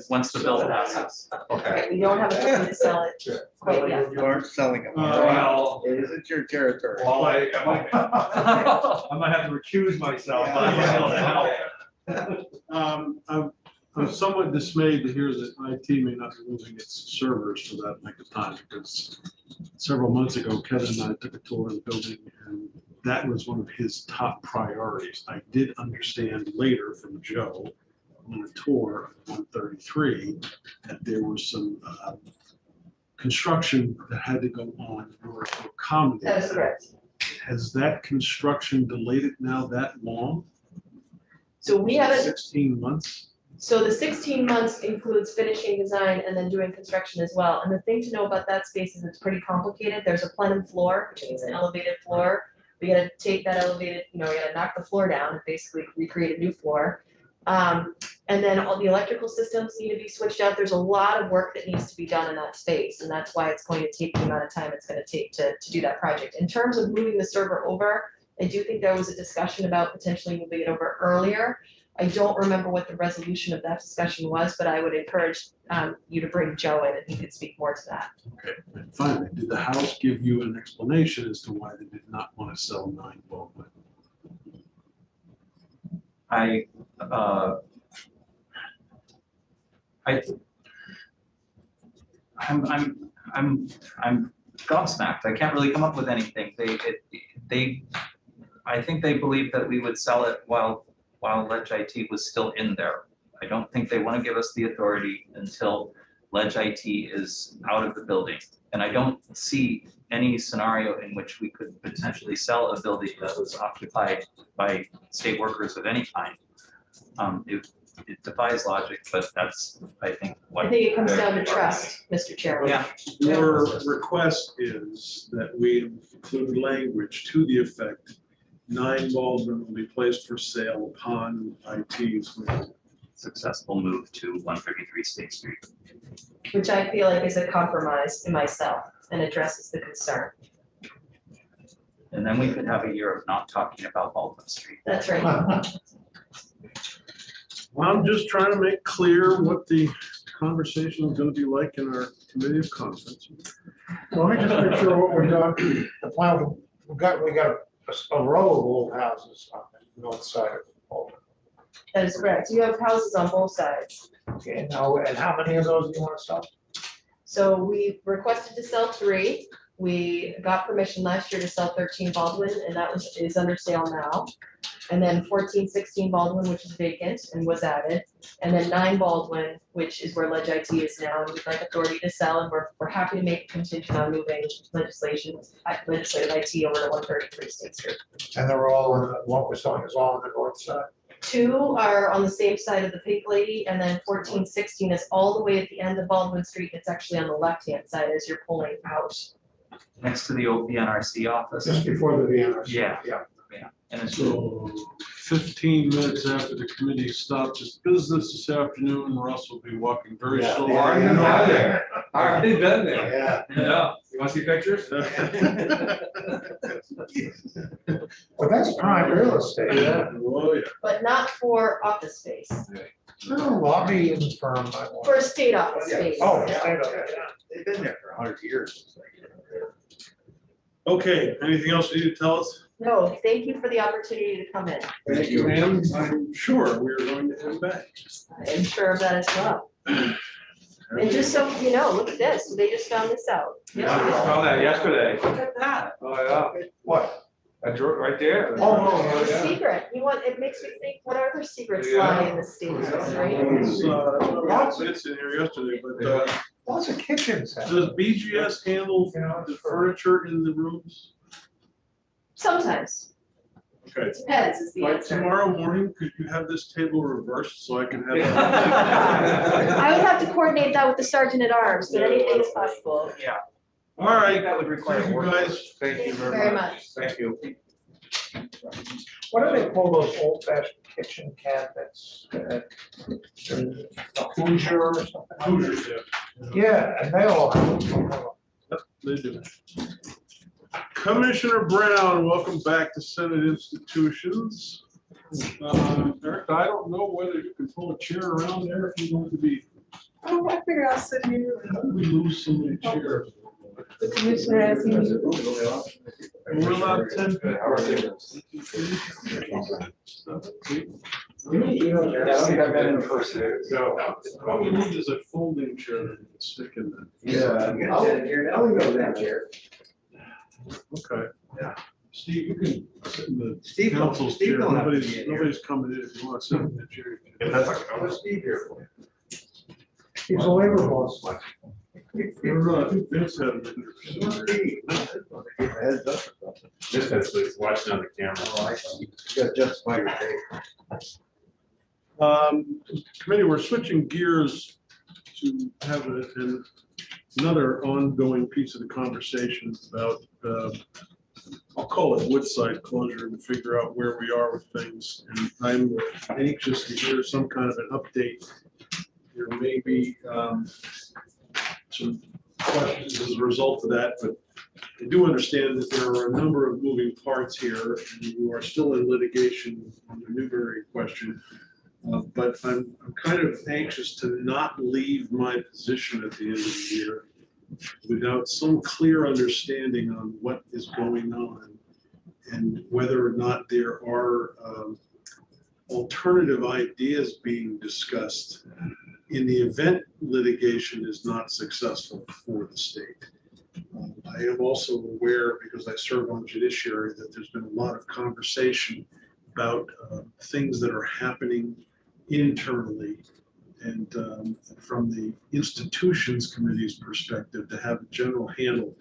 Once the bill passes. Okay. we don't have authority to sell it quite yet. You aren't selling them. Well, It isn't your territory. well, I might have to recuse myself. I'm somewhat dismayed to hear that IT may not be losing its servers for that length of time, because several months ago, Kevin and I took a tour of the building, and that was one of his top priorities. I did understand later from Joe on a tour of 133 that there was some construction that had to go on in order to accommodate That is that. correct. Has that construction delayed it now that long? So we haven't, 16 months? so the 16 months includes finishing design and then doing construction as well. And the thing to know about that space is it's pretty complicated. There's a plenum floor, which means an elevated floor. We gotta take that elevated, we gotta knock the floor down and basically recreate a new floor. And then all the electrical systems need to be switched out. There's a lot of work that needs to be done in that space, and that's why it's going to take the amount of time it's gonna take to do that project. In terms of moving the server over, I do think there was a discussion about potentially moving it over earlier. I don't remember what the resolution of that discussion was, but I would encourage you to bring Joe in and he could speak more to that. Okay, and finally, did the House give you an explanation as to why they did not want to sell 9 Baldwin? I'm gobsmacked. I can't really come up with anything. I think they believe that we would sell it while Ledge IT was still in there. I don't think they want to give us the authority until Ledge IT is out of the building. And I don't see any scenario in which we could potentially sell a building that was occupied by state workers of any kind. It defies logic, but that's, I think, what. I think it comes down to trust, Mr. Chairman. Yeah. Your request is that we include language to the effect 9 Baldwin will be placed for sale upon IT's Successful move to 133 State Street. Which I feel like is a compromise to myself and addresses the concern. And then we could have a year of not talking about Baldwin Street. That's right. I'm just trying to make clear what the conversation is going to be like in our committee of conference. Let me just make sure what we're doing. The plan, we got a row of old houses on the north side of Baldwin. That is correct. You have houses on both sides. Okay, now, and how many of those do you want to sell? So we requested to sell 3. We got permission last year to sell 13 Baldwin, and that is under sale now. And then 1416 Baldwin, which is vacant and was added. And then 9 Baldwin, which is where Ledge IT is now, and we'd like authority to sell, and we're happy to make a contingent on moving legislative IT over to 133 State Street. And they're all, what we're selling is all on the north side. 2 are on the same side of the Pink Lady, and then 1416 is all the way at the end of Baldwin Street. It's actually on the left-hand side as you're pulling out. Next to the old VNRC office. Just before the VNRC. Yeah. Yeah. And it's So 15 minutes after the committee stops its business this afternoon, Russ will be walking very Yeah. slowly. Yeah, you know there. Already been there. Yeah. Yeah. You want to see pictures? Well, that's prime real estate. Yeah, oh, yeah. But not for office space, No, lobbying firm. I want. for a state office space. Oh, Yeah. yeah. They've been there for 100 years. Okay, anything else you need to tell us? No, thank you for the opportunity to come in. Thank you, ma'am. I'm sure we're going to head back. I am sure of that as well. And just so you know, look at this. They just found this out. I saw that yesterday. Look at that. Oh, yeah. What? I drew it right there. It's a secret. It makes me think, what other secrets lie in the states, right? It's in here yesterday, but Lots of kitchens. does BGS handle the furniture in the rooms? Sometimes. Okay. It depends is the Like answer. tomorrow morning, could you have this table reversed so I can have? I would have to coordinate that with the sergeant at arms, but anything is possible. Yeah. All right, That would require thank you work. guys. Thank you very much. Thank you. What do they call those old fashioned kitchen cabinets? A Hoosier or something? Hoosiers, yeah. Yeah, and they all have. Yep, they do. Commissioner Brown, welcome back to Senate Institutions. Eric, I don't know whether you can pull a chair around there if you want to be. Oh, I figured I'll sit here. How do we lose so many chairs? The commissioner has me. We're allowed 10. All we need is a folding chair that you can stick in there. Okay. Yeah. Steve, you can sit in the Steve don't- council's Steve chair. don't have to be in here. Nobody's coming in if you want to sit in the chair. What's Steve here for? He's a labor boss. I think Vince had it in Heads up or something. Just as it's watching on the camera. Oh, I see. You gotta justify your take. there. Committee, we're switching gears to have another ongoing piece of the conversation about, I'll call it Woodside closure to figure out where we are with things. And I'm anxious to hear some kind of an update. There may be some questions as a result of that, but I do understand that there are a number of moving parts here, and you are still in litigation on the Newbury question. But I'm kind of anxious to not leave my position at the end of the year without some clear understanding on what is going on and whether or not there are alternative ideas being discussed in the event litigation is not successful for the state. I am also aware, because I serve on judiciary, that there's been a lot of conversation about things that are happening internally, and from the institutions committee's perspective, to have a general handle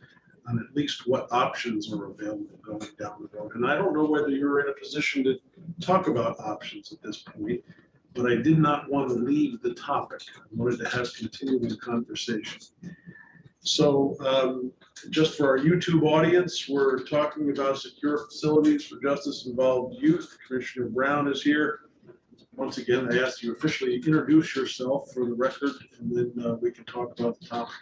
on at least what options are available going down the road. And I don't know whether you're in a position to talk about options at this point, but I did not want to leave the topic. I wanted to have continuing conversation. So just for our YouTube audience, we're talking about secure facilities for justice-involved youth. Commissioner Brown is here. Once again, I ask you officially introduce yourself for the record, and then we can talk about the topic.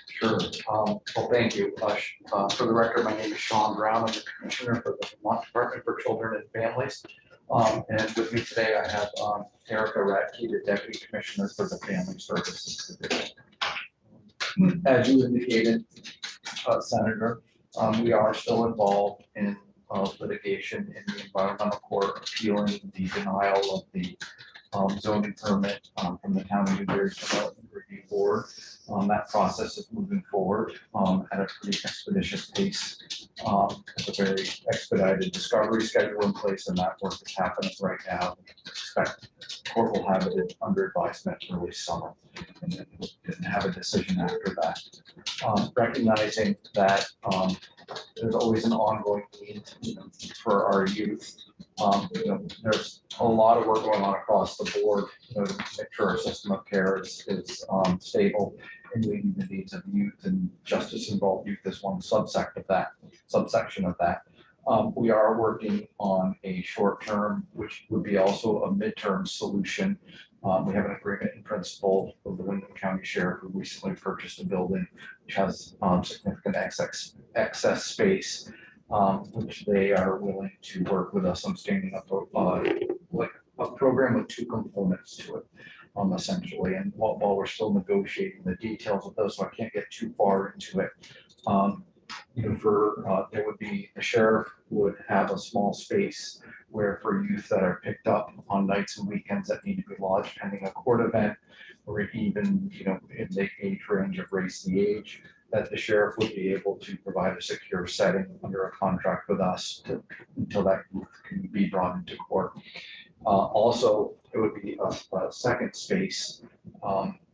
Sure. Well, thank you. For the record, my name is Sean Brown. I'm the Commissioner for the Vermont Department for Children and Families. And with me today, I have Erica Radke, the Deputy Commissioner for the Family Services Division. As you indicated, Senator, we are still involved in litigation in the environmental court appealing the denial of the zoning permit from the Town of Newbury Development Review Board. That process is moving forward at a pretty expeditious pace. There's a very expedited discovery schedule in place, and that work is happening right now. We expect the court will have it under advisement early summer, and then we'll have a decision after that. Recognizing that there's always an ongoing need, for our youth. There's a lot of work going on across the board, to make sure our system of care is stable and meeting the needs of youth, and justice-involved youth is one subsection of that. We are working on a short-term, which would be also a midterm solution. We have an agreement in principle with the Windham County Sheriff, who recently purchased a building which has significant excess space, which they are willing to work with us on standing up like a program with two components to it, essentially. And while we're still negotiating the details of those, so I can't get too far into it. There would be, the sheriff would have a small space where for youth that are picked up on nights and weekends that need to be lodged pending a court event, or even, in the age range of race the age, that the sheriff would be able to provide a secure setting under a contract with us until that youth can be brought into court. Also, it would be a second space,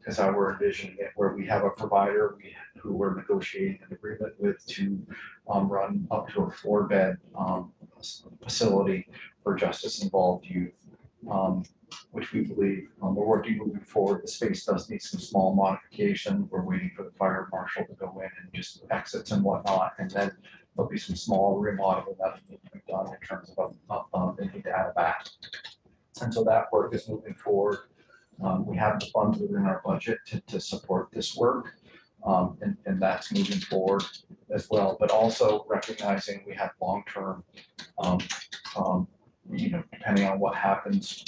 as I were envisioning it, where we have a provider who we're negotiating an agreement with to run up to a 4-bed facility for justice-involved youth, which we believe we're working moving forward. The space does need some small modification. We're waiting for the fire marshal to go in and just exits and whatnot, and then there'll be some small remodeling that needs to be done in terms of they need to add a bath. And so that work is moving forward. We have the funds within our budget to support this work, and that's moving forward as well. But also recognizing we have long-term, depending on what happens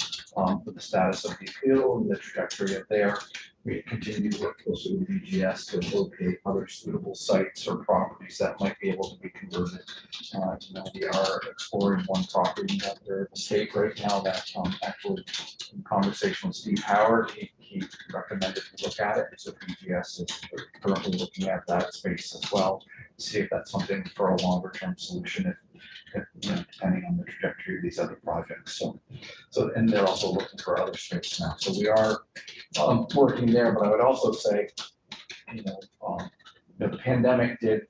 with the status of the appeal and the trajectory of there, we continue to work closely with VGS to locate other suitable sites or properties that might be able to be converted. We are exploring one property out there in the state right now that actually, in conversation with Steve Howard, he recommended to look at it. So VGS is currently looking at that space as well, to see if that's something for a longer term solution, depending on the trajectory of these other projects. So and they're also looking for other space now. So we are working there, but I would also say, the pandemic did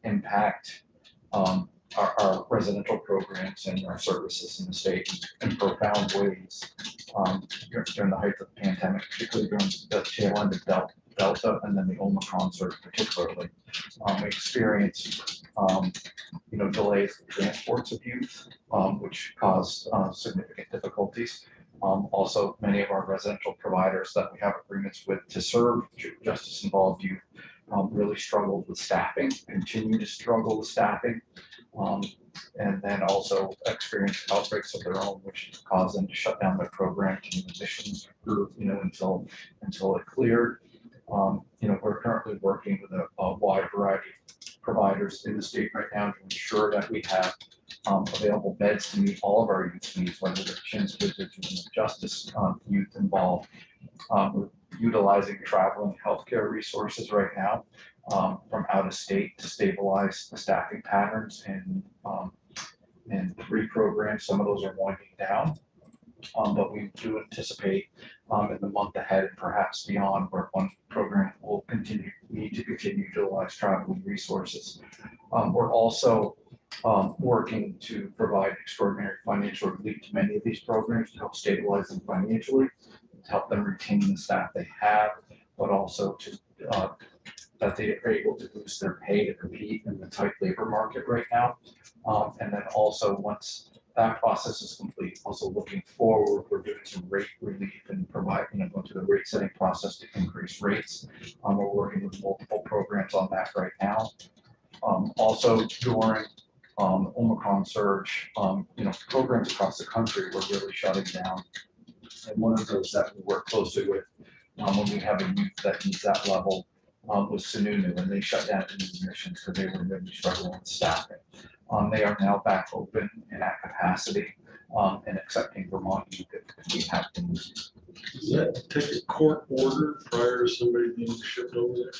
impact our residential programs and our services in the state in profound ways during the height of the pandemic, particularly during the tail end of Delta and then the Omicron surge particularly. We experienced delays in transports of youth, which caused significant difficulties. Also, many of our residential providers that we have agreements with to serve justice-involved youth really struggled with staffing, continue to struggle with staffing. And then also experienced outbreaks of their own, which caused them to shut down their program to new admissions group, until it cleared. We're currently working with a wide variety of providers in the state right now to ensure that we have available beds to meet all of our youth needs, whether they're CHINS kids or juvenile justice youth involved. We're utilizing traveling healthcare resources right now from out of state to stabilize the staffing patterns and 3 programs. Some of those are winding down, but we do anticipate in the month ahead and perhaps beyond, where one program will need to continue to utilize traveling resources. We're also working to provide extraordinary financial relief to many of these programs to help stabilize them financially, to help them retain the staff they have, but also to that they are able to boost their pay to compete in the tight labor market right now. And then also, once that process is complete, also looking forward, we're doing some rate relief and going through the rate setting process to increase rates. We're working with multiple programs on that right now. Also during Omicron surge, programs across the country were really shutting down. And one of those that we work closely with when we have a youth that needs that level was Sununu, and they shut down the admissions because they were really struggling with staffing. They are now back open and at capacity and accepting Vermont youth if we have to. Does that take a court order prior to somebody being shipped over there?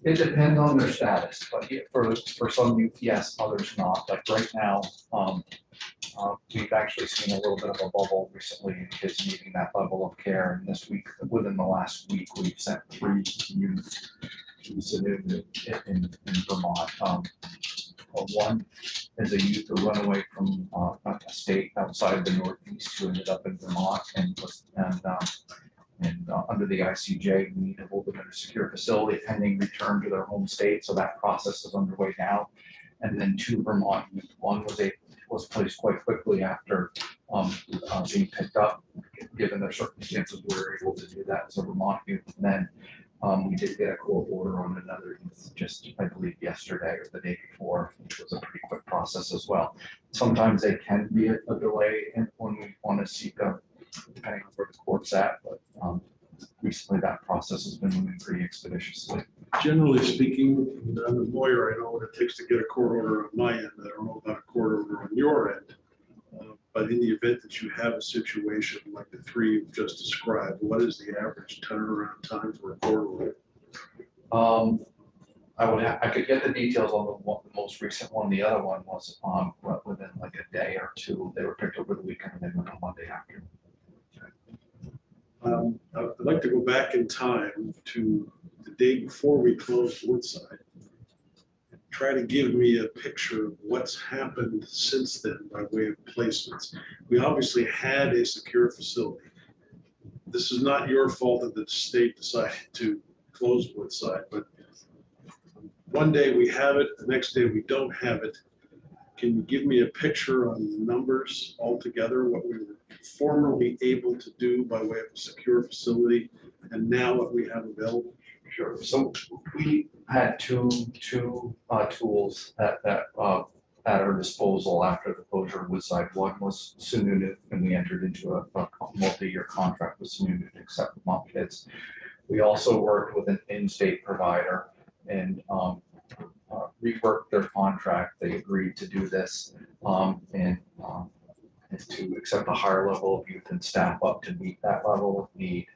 It depends on their status, but for some youth, yes, others not. Like right now, we've actually seen a little bit of a bubble recently in kids needing that level of care. And this week, within the last week, we've sent 3 youth to Sununu in Vermont. One is a youth who ran away from a state outside the Northeast who ended up in Vermont and under the ICJ, we need to hold them in a secure facility pending return to their home state. So that process is underway now. And then 2 Vermont youth. One was placed quite quickly after being picked up, given their circumstances. We were able to do that as a Vermont youth. And then we did get a court order on another youth just, I believe, yesterday or the day before, which was a pretty quick process as well. Sometimes they can be a delay when we want to seek depending on where the court's at, but recently that process has been moving pretty expeditiously. Generally speaking, I'm a lawyer, I know what it takes to get a court order on my end. I don't know about a court order on your end. But in the event that you have a situation like the 3 you've just described, what is the average turnaround time for a court order? I could get the details on the most recent one. The other one was within like a day or 2. They were picked over the weekend and they went on Monday afternoon. I'd like to go back in time to the day before we closed Woodside. Try to give me a picture of what's happened since then by way of placements. We obviously had a secure facility. This is not your fault that the state decided to close Woodside, but one day we have it, the next day we don't have it. Can you give me a picture on the numbers altogether, what we were formerly able to do by way of a secure facility, and now what we have available? Sure. So we had two tools at our disposal after the closure of Woodside. One was Sununu, and we entered into a multi-year contract with Sununu to accept Vermont kids. We also worked with an in-state provider and reworked their contract. They agreed to do this and to accept a higher level of youth and staff up to meet that level of need,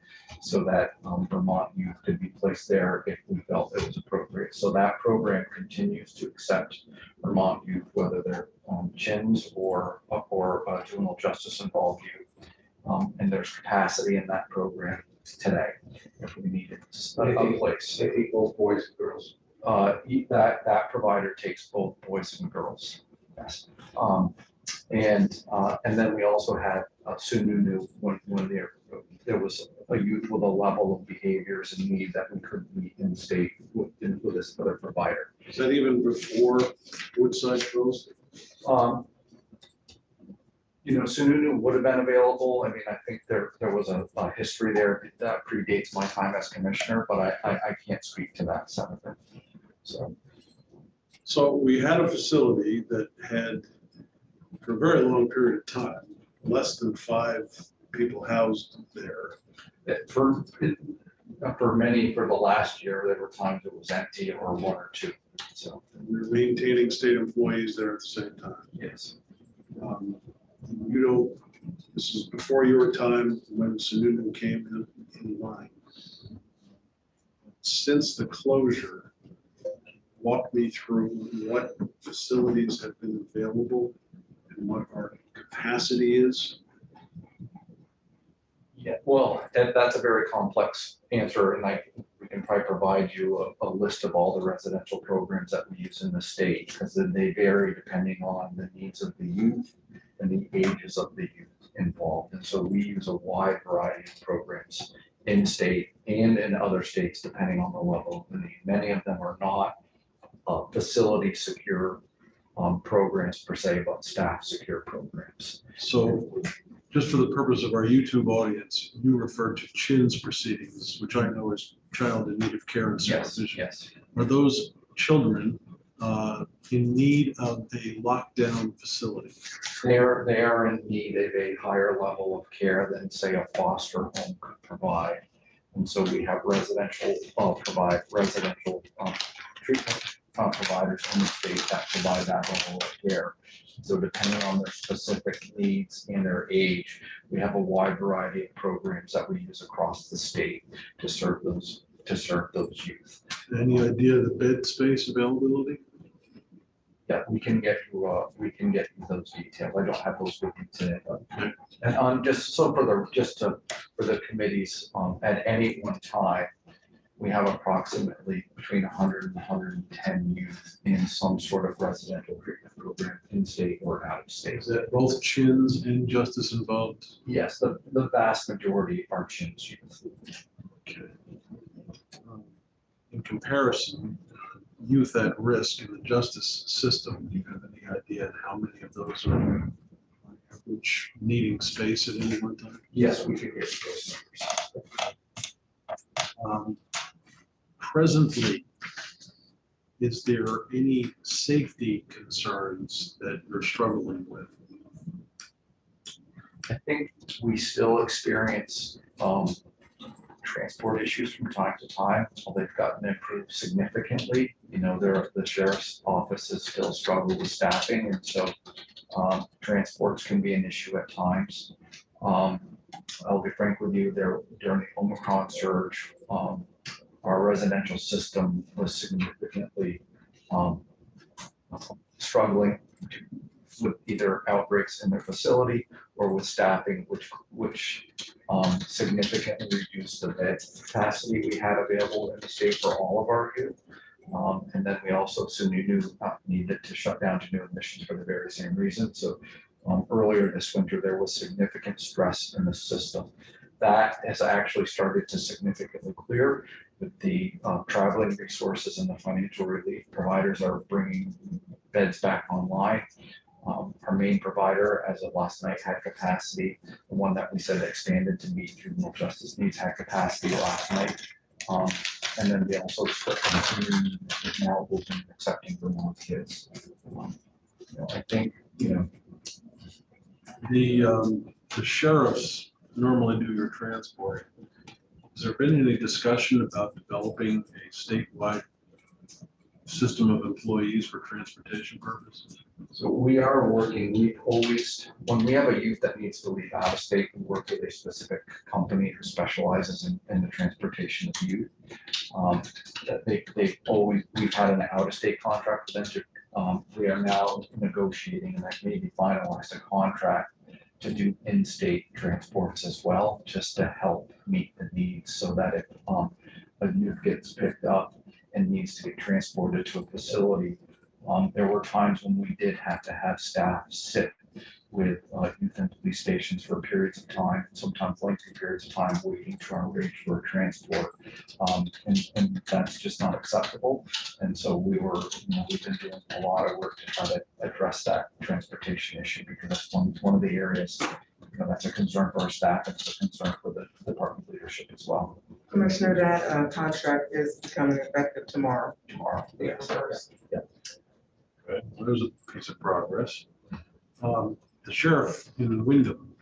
so that Vermont youth could be placed there if we felt it was appropriate. So that program continues to accept Vermont youth, whether they're CHINS or juvenile justice involved youth. And there's capacity in that program today if we needed a place. They take both boys and girls. That provider takes both boys and girls. Yes. And then we also had Sununu when there was a youth with a level of behaviors and need that we couldn't meet in the state with this other provider. Is that even before Woodside closed? Sununu would have been available. I mean, I think there was a history there that predates my time as commissioner, but I can't speak to that side of it. So we had a facility that had, for a very long period of time, less than 5 people housed there. For many, for the last year, there were times it was empty or 1 or 2, so, We were maintaining state employees there at the same time. yes. You know, this is before your time when Sununu came in line. Since the closure, walk me through what facilities have been available and what our capacity is. Yeah, well, that's a very complex answer, and we can probably provide you a list of all the residential programs that we use in the state, because then they vary depending on the needs of the youth and the ages of the youth involved. And so we use a wide variety of programs in state and in other states, depending on the level of the need. Many of them are not facility secure programs per se, but staff secure programs. So just for the purpose of our YouTube audience, you referred to CHIN's proceedings, which I know is Child in Need of Care and Yes, Supervision. yes. Are those children in need of a lockdown facility? They are in need of a higher level of care than, say, a foster home could provide. And so we have residential treatment providers in the state that provide that level of care. So depending on their specific needs and their age, we have a wide variety of programs that we use across the state to serve those youth. Any idea of the bed space availability? Yeah, we can get you those details. I don't have those with me today, but, and for the committees, at any one time, we have approximately between 100 and 110 youth in some sort of residential treatment program in state or out of state. Is that both CHINs and justice involved? Yes, the vast majority are CHIN's youth. Okay. In comparison, youth at risk in the justice system, do you have any idea how many of those are on average needing space at any one time? Yes, we could get those numbers. Presently, is there any safety concerns that you're struggling with? I think we still experience transport issues from time to time. Well, they've gotten improved significantly. You know, the sheriff's offices still struggle with staffing, and so transports can be an issue at times. I'll be frank with you, during the Omicron surge, our residential system was significantly struggling with either outbreaks in their facility or with staffing, which significantly reduced the bed capacity we had available in the state for all of our youth. And then we also soon needed to shut down to new admissions for the very same reason. So earlier this winter, there was significant stress in the system. That has actually started to significantly clear with the traveling resources and the financial relief. Providers are bringing beds back online. Our main provider, as of last night, had capacity. The one that we said expanded to meet juvenile justice needs had capacity last night. And then they also continue now open, accepting Vermont kids. I think, the sheriffs normally do your transport. Has there been any discussion about developing a statewide system of employees for transportation purposes? So we are working, when we have a youth that needs to leave out of state, we work with a specific company who specializes in the transportation of youth. We've had an out-of-state contract with them. We are now negotiating, and that may be finalized, a contract to do in-state transports as well, just to help meet the needs, so that if a youth gets picked up and needs to get transported to a facility, there were times when we did have to have staff sit with youth in police stations for periods of time, sometimes lengthy periods of time, waiting to arrange for a transport. And that's just not acceptable. And so we've been doing a lot of work to try to address that transportation issue, because that's one of the areas, that's a concern for our staff, and it's a concern for the department leadership as well. Commissioner, that contract is becoming effective tomorrow. Yes. Okay, well, there's a piece of progress. The sheriff in Wyndham,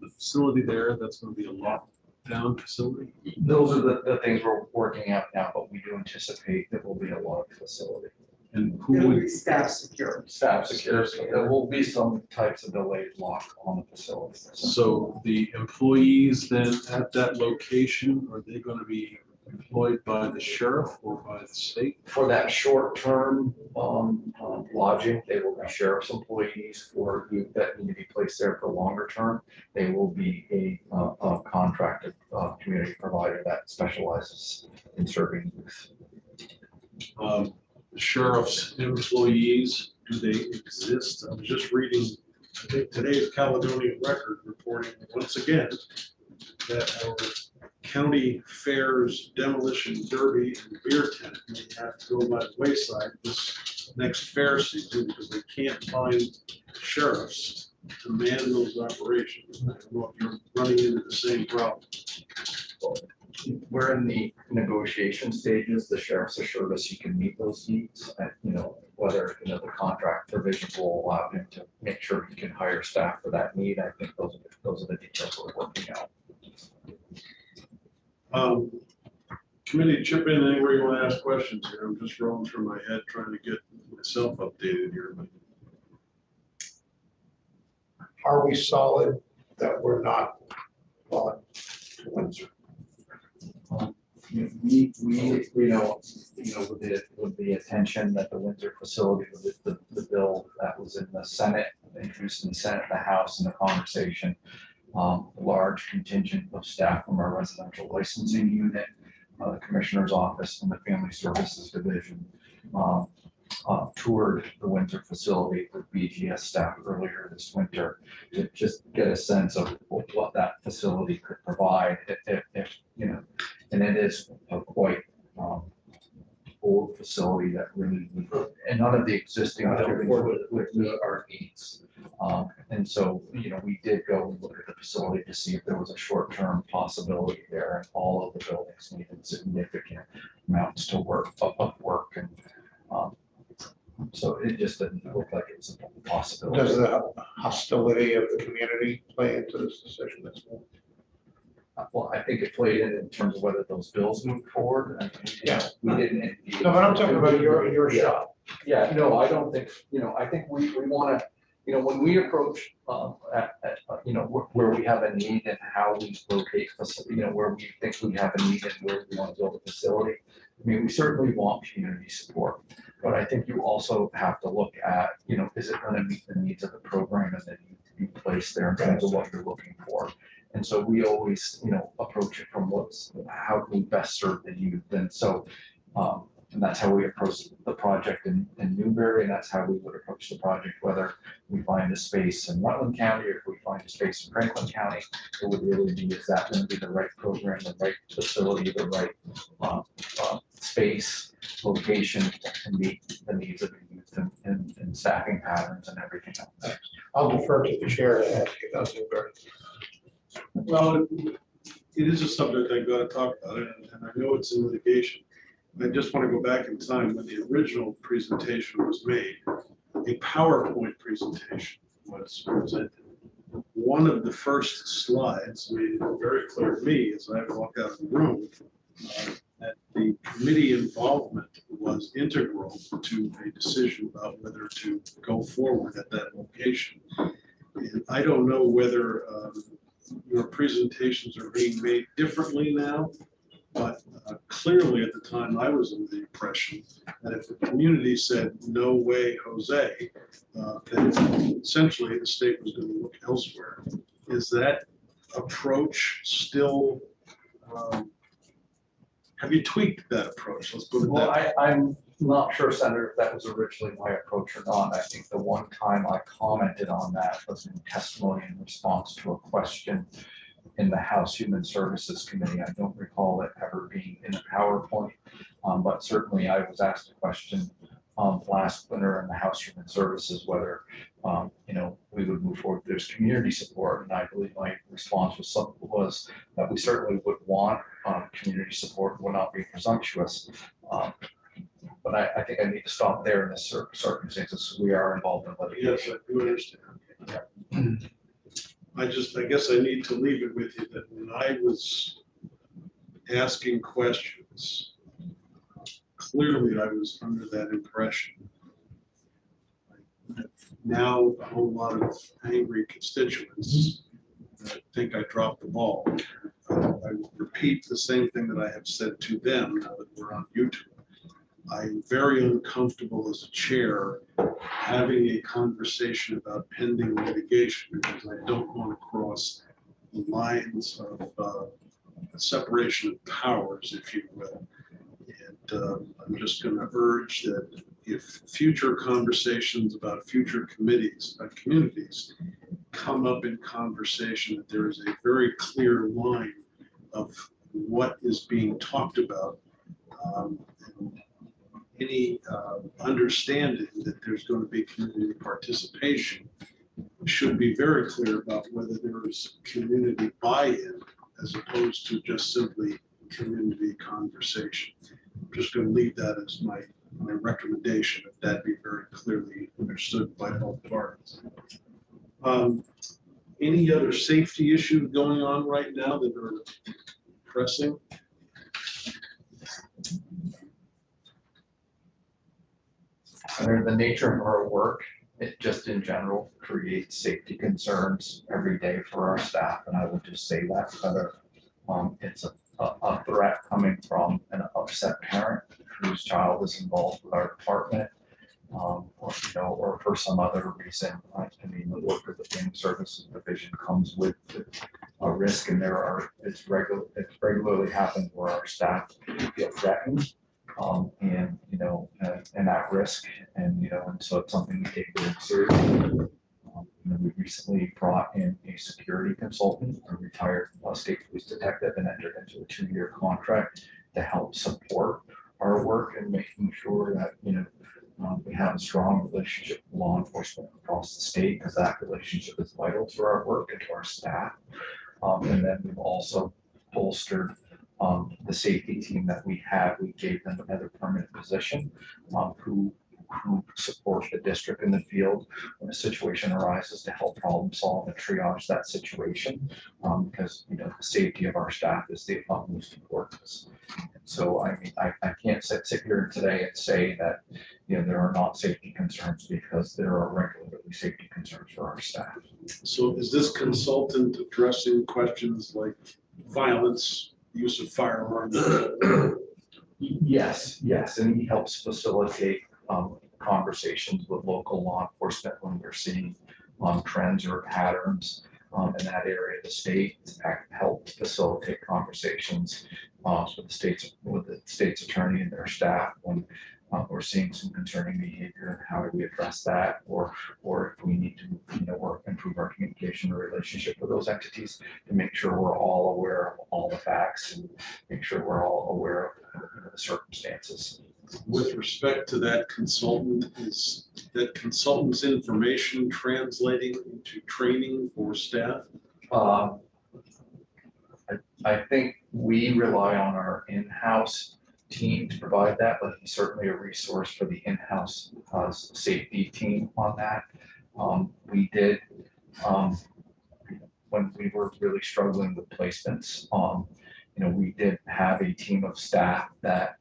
the facility there, that's gonna be a lockdown facility. Those are the things we're working out now, but we do anticipate that will be a large facility. And who It'll would, be staff secure. Staff security, there will be some types of delayed lock on the facility. so the employees then at that location, are they gonna be employed by the sheriff or by the state? For that short-term lodging, they will be sheriff's employees. For youth that need to be placed there for longer term, they will be a contracted community provider that specializes in serving youth. The sheriff's employees, do they exist? I was just reading, I think today's Caledonian Record reporting once again that our county fairs demolition derby and beer tent may have to go by the wayside this next fair season because they can't find sheriffs to man those operations. I don't know if you're running into the same problem. We're in the negotiation stages. The sheriff's assured us he can meet those needs. And, whether, the contract provision will allow him to make sure he can hire staff for that need. I think those are the details we're working out. Committee, chip in anywhere you want to ask questions here. I'm just rolling through my head trying to get myself updated here. But Are we solid that we're not on to Windsor? We know, with the attention that the Windsor facility, with the bill that was in the Senate, introduced in the Senate, the House, and the conversation, a large contingent of staff from our residential licensing unit, the Commissioner's Office, and the Family Services Division toured the Windsor facility with BGS staff earlier this winter to just get a sense of what that facility could provide if and it is a quite old facility that really, and none of the existing buildings would meet our needs. And so, we did go and look at the facility to see if there was a short-term possibility there, and all of the buildings needed significant amounts of work. And so it just didn't look like it was a possibility. Does the hostility of the community play into this decision as well? Well, I think it played in terms of whether those bills moved forward. I mean, Yeah. We didn't. No, but I'm talking about your shop. Yeah, no, I don't think, I think we want to, when we approach, where we have a need and how we locate, where we think we have a need and where we want to build a facility. I mean, we certainly want community support, but I think you also have to look at, is it going to meet the needs of the program and the need to be placed there in terms of what you're looking for. And so we always, approach it from how can we best serve the youth. And so, and that's how we approach the project in Newbury, and that's how we would approach the project, whether we find a space in Rutland County or if we find a space in Franklin County. It would really be, is that going to be the right program, the right facility, the right space, location to meet the needs of the youth and staffing patterns and everything else. I'll defer to the chair to ask you about Newbury. well, it is a subject I've got to talk about, and I know it's in litigation. I just want to go back in time when the original presentation was made. A PowerPoint presentation was presented. One of the first slides made it very clear to me as I walked out of the room that the committee involvement was integral to a decision about whether to go forward at that location. And I don't know whether your presentations are being made differently now, but clearly at the time I was under the impression that if the community said, no way, Jose, then essentially the state was going to look elsewhere. Is that approach still, have you tweaked that approach? Let's put it Well, that way. I'm not sure, Senator, if that was originally my approach or not. I think the one time I commented on that was in testimony in response to a question in the House Human Services Committee. I don't recall it ever being in a PowerPoint, but certainly I was asked a question last winter in the House Human Services, whether, we would move forward. There's community support, and I believe my response was that we certainly would want community support, would not be presumptuous. But I think I need to stop there in this circumstances. We are involved in litigation. Yes, I do understand. I guess I need to leave it with you that when I was asking questions, clearly I was under that impression. Now, a whole lot of angry constituents that think I dropped the ball. I will repeat the same thing that I have said to them now that we're on YouTube. I'm very uncomfortable as a chair having a conversation about pending litigation because I don't want to cross the lines of separation of powers, if you will. And I'm just going to urge that if future conversations about future committees, communities come up in conversation, that there is a very clear line of what is being talked about. And any understanding that there's going to be community participation should be very clear about whether there is community buy-in as opposed to just simply community conversation. I'm just going to leave that as my recommendation, if that be very clearly understood by both parties. Any other safety issues going on right now that are pressing? Under the nature of our work, it just in general creates safety concerns every day for our staff, and I would just say that whether it's a threat coming from an upset parent whose child is involved with our department, or for some other reason. I mean, the work of the Family Services Division comes with a risk, and it's regularly happened where our staff feel threatened. And at risk, and so it's something we take very seriously. We recently brought in a security consultant, a retired state police detective, and entered into a 2-year contract to help support our work and making sure that we have a strong relationship with law enforcement across the state, because that relationship is vital to our work and to our staff. And then we've also bolstered the safety team that we have. We gave them another permanent position who support the district in the field when a situation arises to help problem solve and triage that situation, because the safety of our staff is the utmost importance. So I mean, I can't sit here today and say that there are not safety concerns, because there are regularly safety concerns for our staff. So is this consultant addressing questions like violence, use of firearms? Yes, and he helps facilitate conversations with local law enforcement when we're seeing trends or patterns in that area of the state, to help facilitate conversations with the state's attorney and their staff when we're seeing some concerning behavior, and how do we address that, or if we need to work, improve our communication or relationship with those entities to make sure we're all aware of all the facts and make sure we're all aware of the circumstances. With respect to that consultant, is that consultant's information translating into training for staff? I think we rely on our in-house team to provide that, but he's certainly a resource for the in-house safety team on that. We did, when we were really struggling with placements, we did have a team of staff that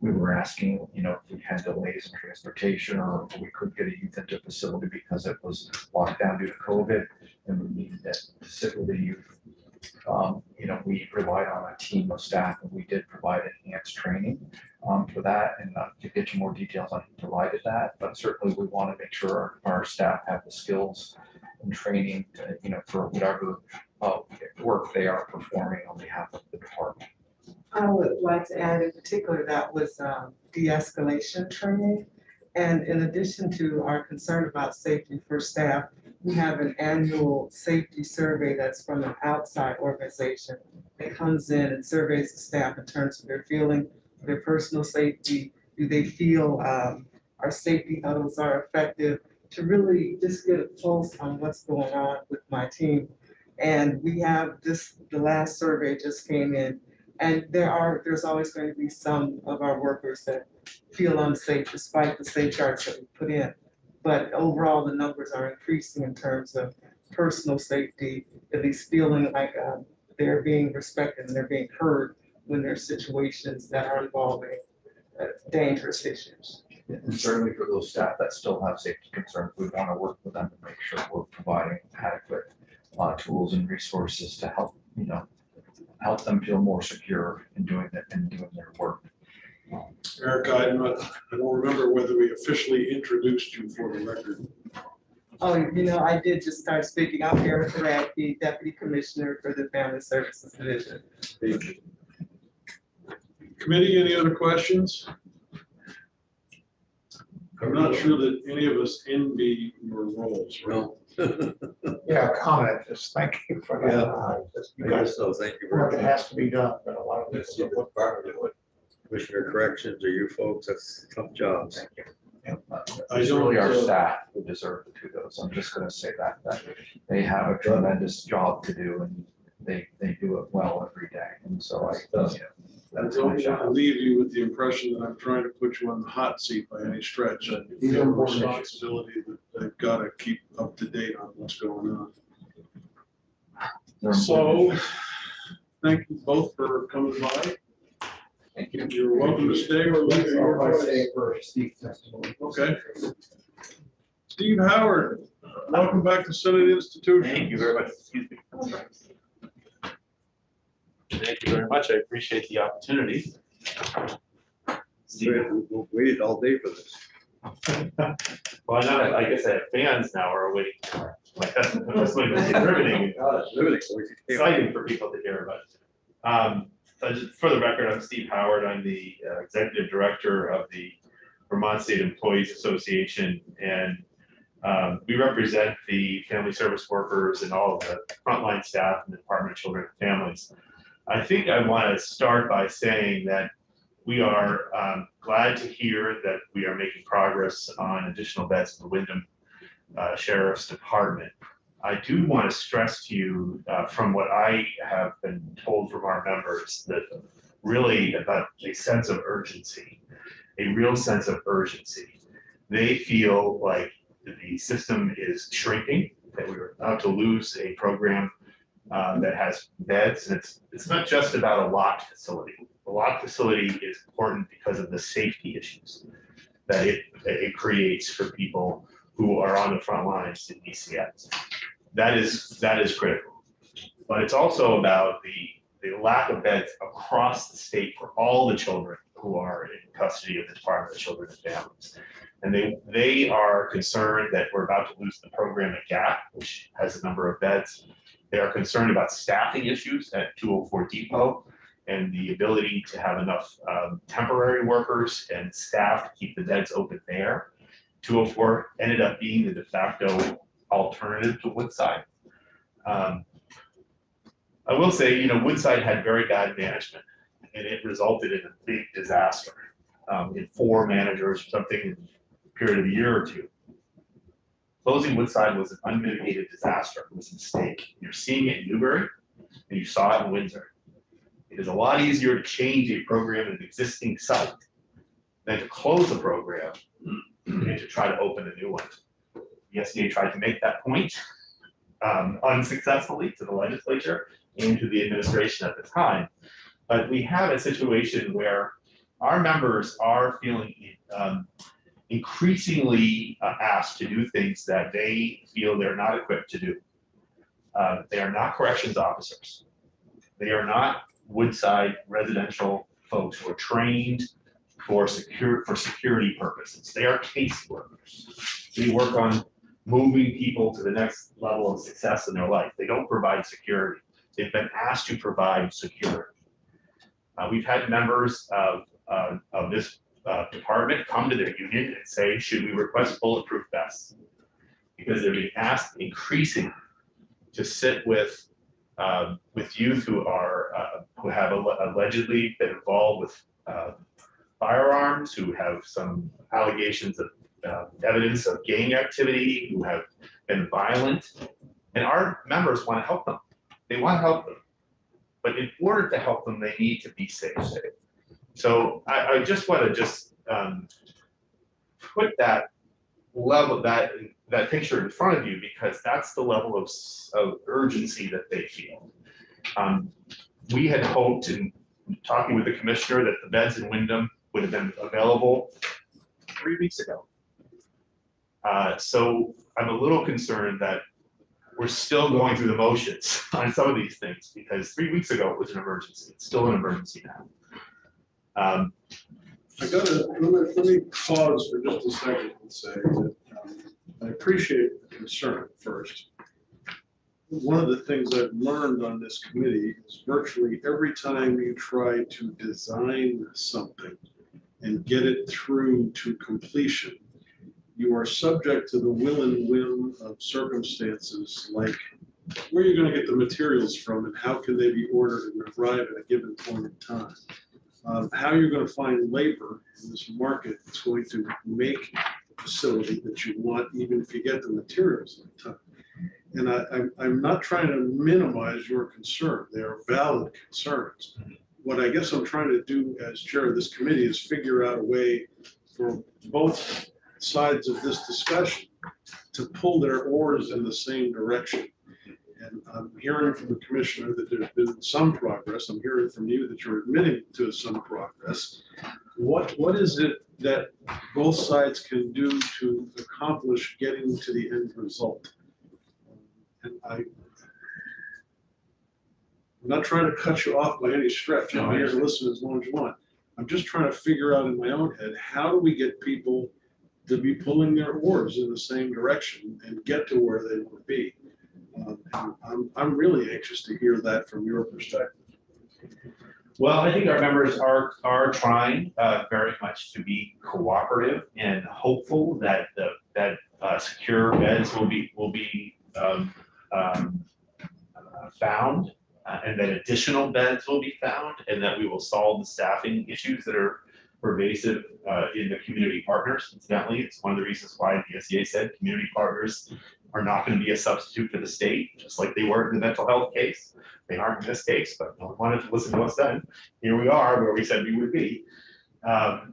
we were asking, if we had delays in transportation or if we couldn't get a youth into a facility because it was locked down due to COVID and we needed to sit with the youth. We relied on a team of staff, and we did provide enhanced training for that. And to get you more details on who provided that, but certainly we want to make sure our staff have the skills and training to, for whatever work they are performing on behalf of the department. I would like to add in particular that was de-escalation training. And in addition to our concern about safety for staff, we have an annual safety survey that's from an outside organization that comes in and surveys the staff in terms of their feeling, their personal safety. Do they feel our safety huddles are effective, to really just get a pulse on what's going on with my team. And we have this, the last survey just came in, and there's always going to be some of our workers that feel unsafe despite the safeguards that we put in. But overall, the numbers are increasing in terms of personal safety, at least feeling like they're being respected and they're being heard when there's situations that are involving dangerous issues. And certainly for those staff that still have safety concerns, we want to work with them to make sure we're providing adequate tools and resources to help, help them feel more secure in doing their work. Erica, I don't remember whether we officially introduced you for the record. Oh, I did just start speaking. I'm Erica Radke, Deputy Commissioner for the Family Services Division. Committee, any other questions? I'm not sure that any of us envy your roles, right? Yeah, comment, just thank you for that. You guys, So thank you work very that much. has to be done, but a lot of Let's people see don't what part of it. Commissioner Corrections or you folks, that's tough jobs. Thank you. I It's don't, really our staff who deserve the kudos. I'm just going to say that they have a tremendous job to do and they do it well every day. And so I that's don't my want to job. leave you with the impression that I'm trying to put you on the hot seat by any stretch. I These feel are a important issues. responsibility that I've got to keep up to date on what's going on. They're So, important. thank you both for coming by. Thank you. You're welcome to stay or leave. at your I'll choice. say it for Steve's testimony. Okay. Steve Howard, welcome back to Senate Institution. Thank you very much. Excuse me. Thank you very much. I appreciate the opportunity. We waited all day for this. Well, now I guess I have fans now are waiting. Like that's riveting. Exciting for people to hear about. So just for the record, I'm Steve Howard. I'm the Executive Director of the Vermont State Employees Association, and we represent the family service workers and all of the frontline staff in the Department of Children and Families. I think I want to start by saying that we are glad to hear that we are making progress on additional beds in the Wyndham Sheriff's Department. I do want to stress to you from what I have been told from our members that really about a sense of urgency, a real sense of urgency. They feel like the system is shrinking, that we're about to lose a program that has beds. And it's not just about a locked facility. The locked facility is important because of the safety issues that it creates for people who are on the front lines in DCS. That is critical. But it's also about the lack of beds across the state for all the children who are in custody of the Department of Children and Families. And they are concerned that we're about to lose the program at GAP, which has a number of beds. They are concerned about staffing issues at 204 Depot and the ability to have enough temporary workers and staff to keep the beds open there. 204 ended up being the de facto alternative to Woodside. I will say, Woodside had very bad management and it resulted in a big disaster in 4 managers or something in a period of a year or 2. Closing Woodside was an unmitigated disaster. It was a mistake. You're seeing it in Newbury and you saw it in Windsor. It is a lot easier to change a program at an existing site than to close a program and to try to open a new one. The SDA tried to make that point unsuccessfully to the legislature and to the administration at the time. But we have a situation where our members are feeling increasingly asked to do things that they feel they're not equipped to do. They are not corrections officers. They are not Woodside residential folks who are trained for security purposes. They are case workers. They work on moving people to the next level of success in their life. They don't provide security. They've been asked to provide security. We've had members of this department come to their union and say, should we request bulletproof vests? Because they're being asked increasingly to sit with youth who have allegedly been involved with firearms, who have some allegations of evidence of gang activity, who have been violent. And our members want to help them. They want to help them. But in order to help them, they need to be safe. So I just want to put that level, that picture in front of you, because that's the level of urgency that they feel. We had hoped, in talking with the commissioner, that the beds in Wyndham would have been available 3 weeks ago. So I'm a little concerned that we're still going through the motions on some of these things, because 3 weeks ago it was an emergency. It's still an emergency now. Let me pause for just a second and say that I appreciate the concern first. One of the things I've learned on this committee is virtually every time you try to design something and get it through to completion, you are subject to the will and whim of circumstances like where you're going to get the materials from and how can they be ordered and arrive at a given point in time. How you're going to find labor in this market that's going to make the facility that you want, even if you get the materials in time. And I'm not trying to minimize your concern. They are valid concerns. What I guess I'm trying to do as chair of this committee is figure out a way for both sides of this discussion to pull their oars in the same direction. And I'm hearing from the commissioner that there's been some progress. I'm hearing from you that you're admitting to some progress. What is it that both sides can do to accomplish getting to the end result? And I'm not trying to cut you off by any stretch. I'm here to listen as long as you want. I'm just trying to figure out in my own head, how do we get people to be pulling their oars in the same direction and get to where they want to be? And I'm really anxious to hear that from your perspective. Well, I think our members are trying very much to be cooperative and hopeful that that secure beds will be found, and that additional beds will be found, and that we will solve the staffing issues that are pervasive in the community partners. Incidentally, it's one of the reasons why the SEA said community partners are not going to be a substitute for the state, just like they were in the mental health case. They aren't in this case, but no one wanted to listen to us then. Here we are where we said we would be. I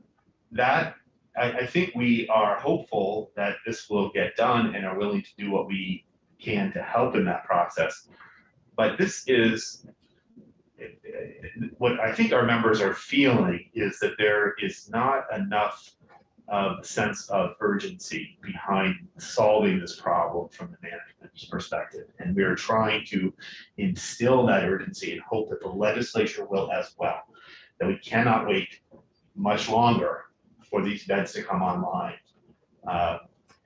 think we are hopeful that this will get done and are willing to do what we can to help in that process. But this is, what I think our members are feeling is that there is not enough sense of urgency behind solving this problem from the management's perspective. And we're trying to instill that urgency and hope that the legislature will as well, that we cannot wait much longer for these beds to come online.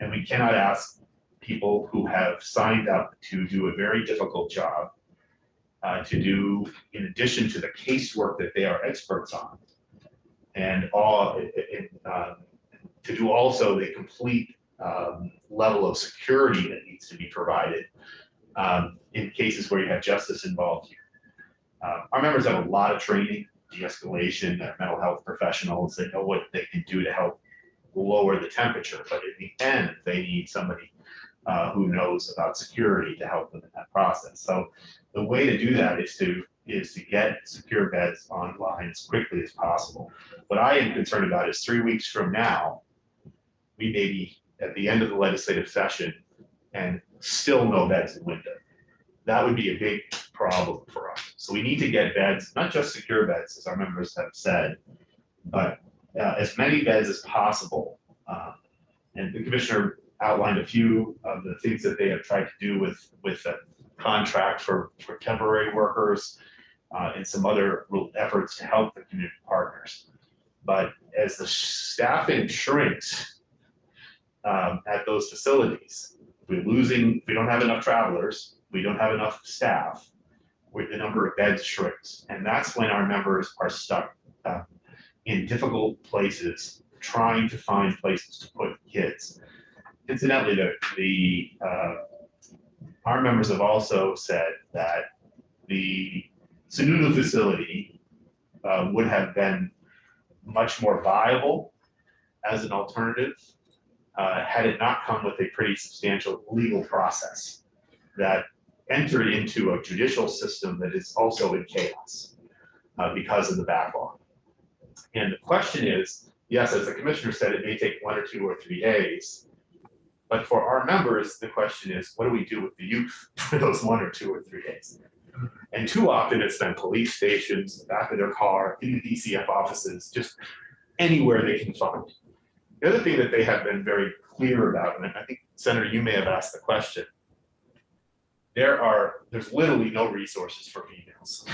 And we cannot ask people who have signed up to do a very difficult job to do, in addition to the casework that they are experts on, and to do also the complete level of security that needs to be provided in cases where you have justice involved here. Our members have a lot of training, de-escalation, mental health professionals. They know what they can do to help lower the temperature, but in the end, they need somebody who knows about security to help them in that process. So the way to do that is to get secure beds online as quickly as possible. What I am concerned about is 3 weeks from now, we may be at the end of the legislative session and still no beds in Wyndham. That would be a big problem for us. So we need to get beds, not just secure beds, as our members have said, but as many beds as possible. And the commissioner outlined a few of the things that they have tried to do with the contract for temporary workers and some other efforts to help the community partners. But as the staffing shrinks at those facilities, if we don't have enough travelers, we don't have enough staff, the number of beds shrinks. And that's when our members are stuck in difficult places, trying to find places to put kids. Incidentally, our members have also said that the Sununu facility would have been much more viable as an alternative, had it not come with a pretty substantial legal process that entered into a judicial system that is also in chaos because of the backlog. And the question is, yes, as the commissioner said, it may take 1 or 2 or 3 days. But for our members, the question is, what do we do with the youth for those 1 or 2 or 3 days? And too often it's been police stations, the back of their car, in the DCF offices, just anywhere they can find. The other thing that they have been very clear about, and I think, Senator, you may have asked the question, there's literally no resources for females.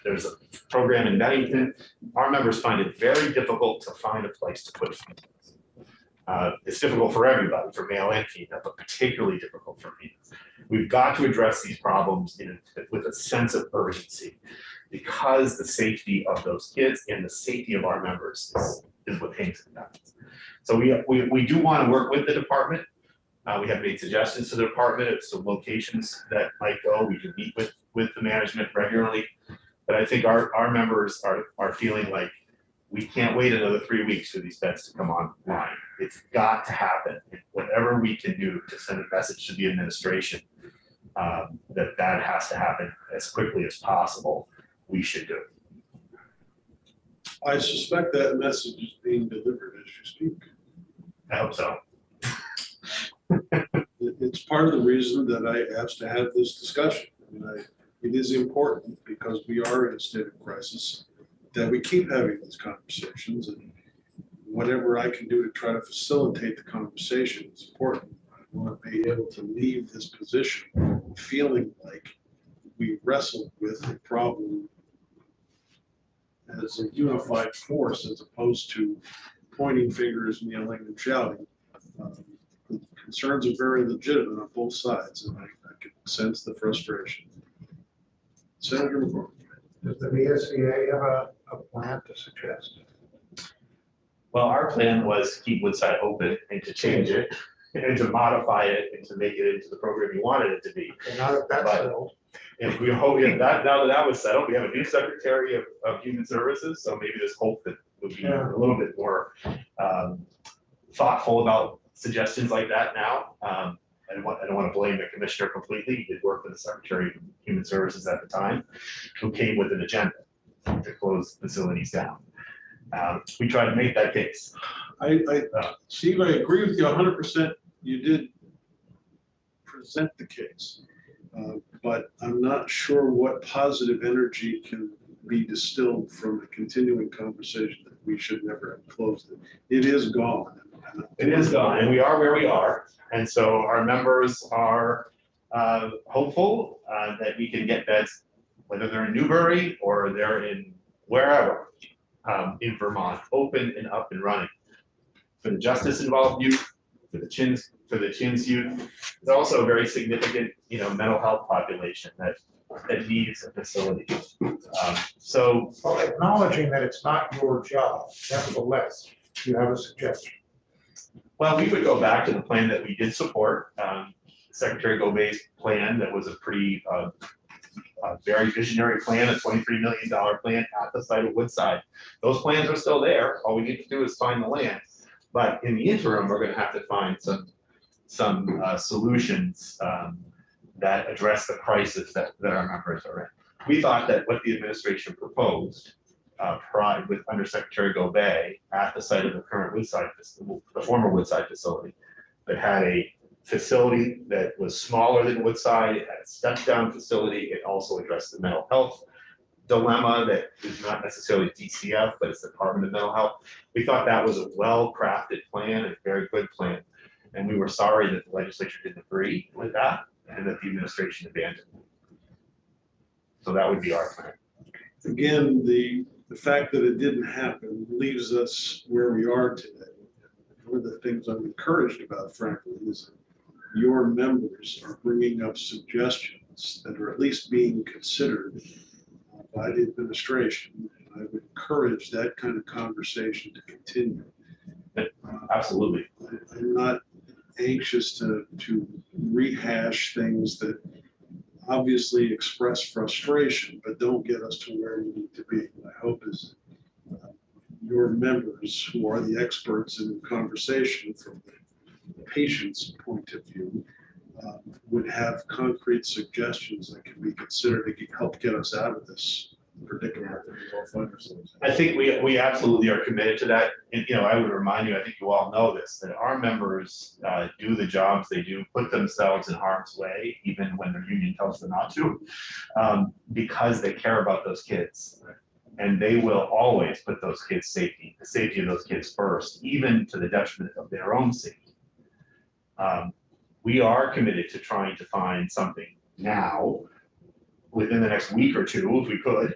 There's a program in Bennington. Our members find it very difficult to find a place to put females. It's difficult for everybody, for male and female, but particularly difficult for females. We've got to address these problems with a sense of urgency, because the safety of those kids and the safety of our members is what hangs in that. So we do want to work with the department. We have made suggestions to the department of some locations that might go. We can meet with the management regularly. But I think our members are feeling like we can't wait another 3 weeks for these beds to come online. It's got to happen. Whatever we can do to send a message to the administration that has to happen as quickly as possible, we should do. I suspect that message is being delivered as you speak. I hope so. It's part of the reason that I asked to have this discussion. I mean, it is important, because we are in a state of crisis, that we keep having these conversations, and whatever I can do to try to facilitate the conversation is important. I want to be able to leave this position feeling like we wrestled with the problem as a unified force, as opposed to pointing fingers and yelling and shouting. The concerns are very legitimate on both sides, and I can sense the frustration. Senator McCormick. Does the VSBA have a plan to suggest? Well, our plan was to keep Woodside open and to change it and to modify it and to make it into the program you wanted it to be. And now that that's settled. If we hope, now that that was settled, we have a new Secretary of Human Services, so maybe there's hope that would be a little bit more thoughtful about suggestions like that now. I don't want to blame the commissioner completely. He did work with the Secretary of Human Services at the time, who came with an agenda to close facilities down. We tried to make that case. Steve, I agree with you 100%. You did present the case, but I'm not sure what positive energy can be distilled from a continuing conversation that we should never have closed it. It is gone. It is gone, and we are where we are. And so our members are hopeful that we can get beds, whether they're in Newbury or they're in wherever in Vermont, open and up and running. For the justice involved youth, for the CHINS youth, there's also a very significant, mental health population that needs a facility. So, Well, acknowledging that it's not your job, nevertheless, you have a suggestion. well, we would go back to the plan that we did support, Secretary Gobey's plan that was a pretty, a very visionary plan, a $23 million plan at the site of Woodside. Those plans are still there. All we need to do is find the land. But in the interim, we're going to have to find some solutions that address the crisis that our members are in. We thought that what the administration proposed with Undersecretary Gobey at the site of the current Woodside, the former Woodside facility, that had a facility that was smaller than Woodside, it had a step-down facility, it also addressed the mental health dilemma that is not necessarily DCF, but it's the Department of Mental Health. We thought that was a well-crafted plan, a very good plan. And we were sorry that the legislature didn't agree with that and that the administration abandoned it. So that would be our plan. Again, the fact that it didn't happen leaves us where we are today. One of the things I'm encouraged about, frankly, is that your members are bringing up suggestions that are at least being considered by the administration. I would encourage that kind of conversation to continue. Absolutely. I'm not anxious to rehash things that obviously express frustration, but don't get us to where we need to be. My hope is your members, who are the experts in conversation from the patient's point of view, would have concrete suggestions that can be considered to help get us out of this predicament that we all find ourselves in. I think we absolutely are committed to that. And, I would remind you, I think you all know this, that our members do the jobs they do, put themselves in harm's way, even when their union tells them not to, because they care about those kids. And they will always put those kids' the safety of those kids first, even to the detriment of their own safety. We are committed to trying to find something now, within the next week or two, if we could,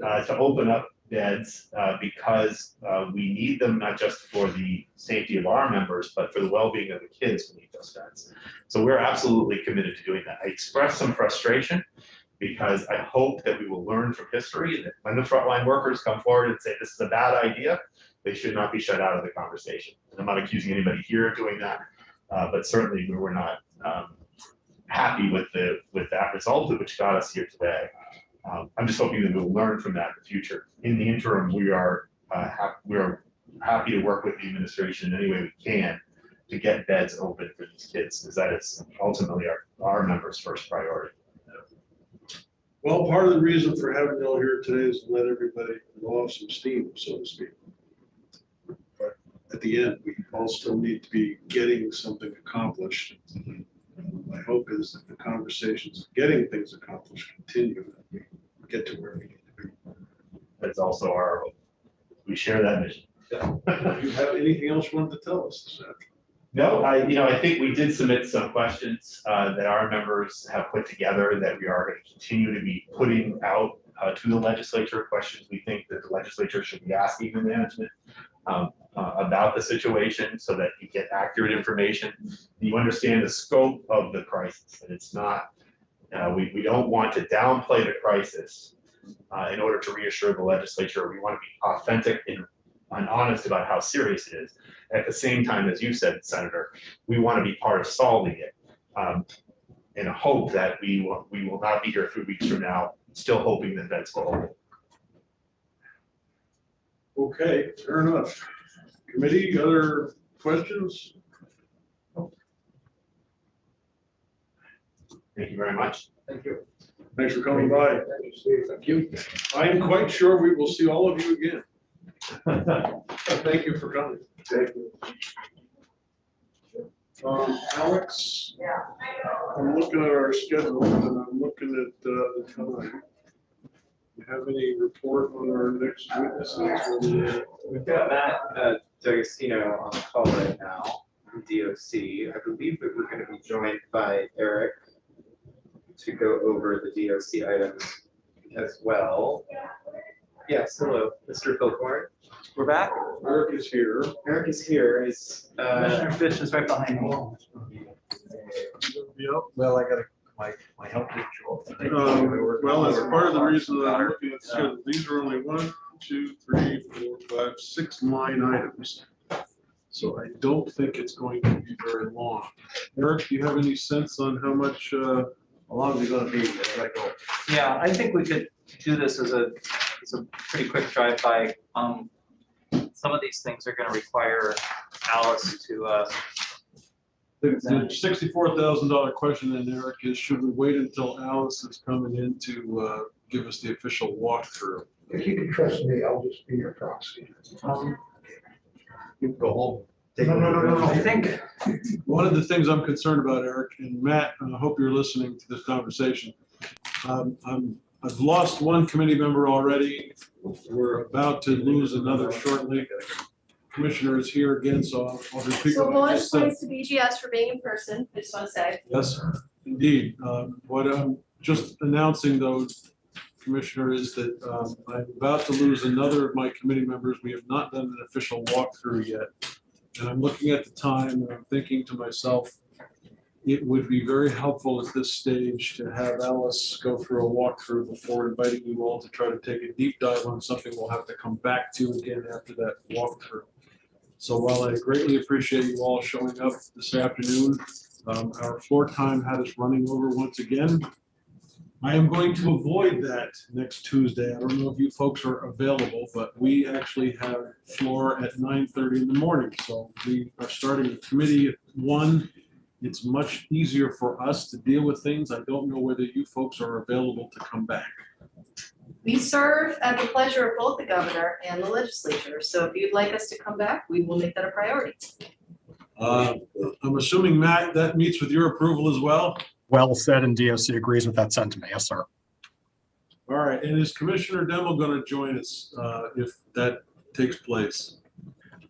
to open up beds because we need them not just for the safety of our members, but for the well-being of the kids who need those beds. So we're absolutely committed to doing that. I expressed some frustration because I hope that we will learn from history that when the frontline workers come forward and say this is a bad idea, they should not be shut out of the conversation. And I'm not accusing anybody here of doing that, but certainly we were not happy with that result, which got us here today. I'm just hoping that we'll learn from that in the future. In the interim, we are happy to work with the administration in any way we can to get beds open for these kids, because that is ultimately our members' first priority. Well, part of the reason for having you all here today is to let everybody blow off some steam, so to speak. But at the end, we all still need to be getting something accomplished. My hope is that the conversations of getting things accomplished continue, and we get to where we need to be. That's also our hope. We share that mission. Do you have anything else you wanted to tell us this afternoon? No, I think we did submit some questions that our members have put together that we are going to continue to be putting out to the legislature, questions we think that the legislature should be asking the management about the situation so that you get accurate information. You understand the scope of the crisis, and it's not, we don't want to downplay the crisis in order to reassure the legislature. We want to be authentic and honest about how serious it is. At the same time, as you said, Senator, we want to be part of solving it in a hope that we will not be here 3 weeks from now, still hoping that that's going. Okay, fair enough. Committee, other questions? Thank you very much. Thank you. Thanks for coming by. Thank you. I am quite sure we will see all of you again. Thank you for coming. Thank you. Alex? Yeah. I'm looking at our schedule and I'm looking at the time. Do you have any report on our next witnesses? We've got Matt D'Agostino on the call right now from DOC. I believe that we're going to be joined by Eric to go over the DOC items as well. Yes, hello, Mr. Philcorn. We're back. Eric is here. Eric is here. Commissioner Fish is right behind me. Yep. Well, I got my help didn't show up. Well, that's part of the reason that I'm looking at the schedule. These are only 1, 2, 3, 4, 5, 6 line items. So I don't think it's going to be very long. Eric, do you have any sense on how much, how long is it going to be as I go? Yeah, I think we could do this as a pretty quick drive-by. Some of these things are going to require Alice to. The $64,000 question then, Eric, is should we wait until Alice is coming in to give us the official walkthrough? If you can trust me, I'll just be your proxy. You can go home. No. I think. One of the things I'm concerned about, Eric, and Matt, and I hope you're listening to this conversation. I've lost one committee member already. We're about to lose another shortly. Commissioner is here again, so I'll repeat. So what I bonus just said. points to BGS for being in person, I just want to say. Yes, indeed. What I'm just announcing though, Commissioner, is that I'm about to lose another of my committee members. We have not done an official walkthrough yet. And I'm looking at the time and I'm thinking to myself, it would be very helpful at this stage to have Alice go through a walkthrough before inviting you all to try to take a deep dive on something we'll have to come back to again after that walkthrough. So while I greatly appreciate you all showing up this afternoon, our floor time had us running over once again. I am going to avoid that next Tuesday. I don't know if you folks are available, but we actually have floor at 9:30 in the morning. So we are starting the committee at 1. It's much easier for us to deal with things. I don't know whether you folks are available to come back. We serve at the pleasure of both the governor and the legislature, so if you'd like us to come back, we will make that a priority. I'm assuming, Matt, that meets with your approval as well? Well said, and DOC agrees with that sentiment. Yes, sir. All right, and is Commissioner Demmel going to join us if that takes place?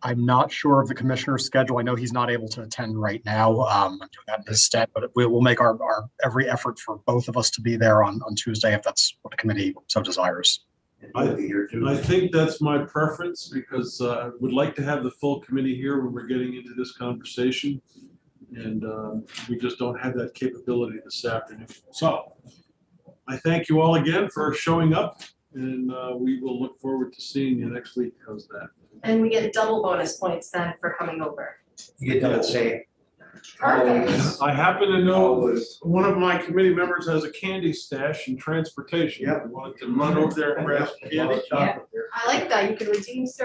I'm not sure of the commissioner's schedule. I know he's not able to attend right now. I'm doing that in his stead, but we will make our every effort for both of us to be there on Tuesday if that's what the committee so desires. I think that's my preference because I would like to have the full committee here when we're getting into this conversation. And we just don't have that capability this afternoon. So I thank you all again for showing up, and we will look forward to seeing you next week. How's that? And we get double bonus points then for coming over. You get done saying. Perfect. I happen to know one of my committee members has a candy stash in transportation. Yep. I wanted to run over there and grab some candy. I like that. You can redeem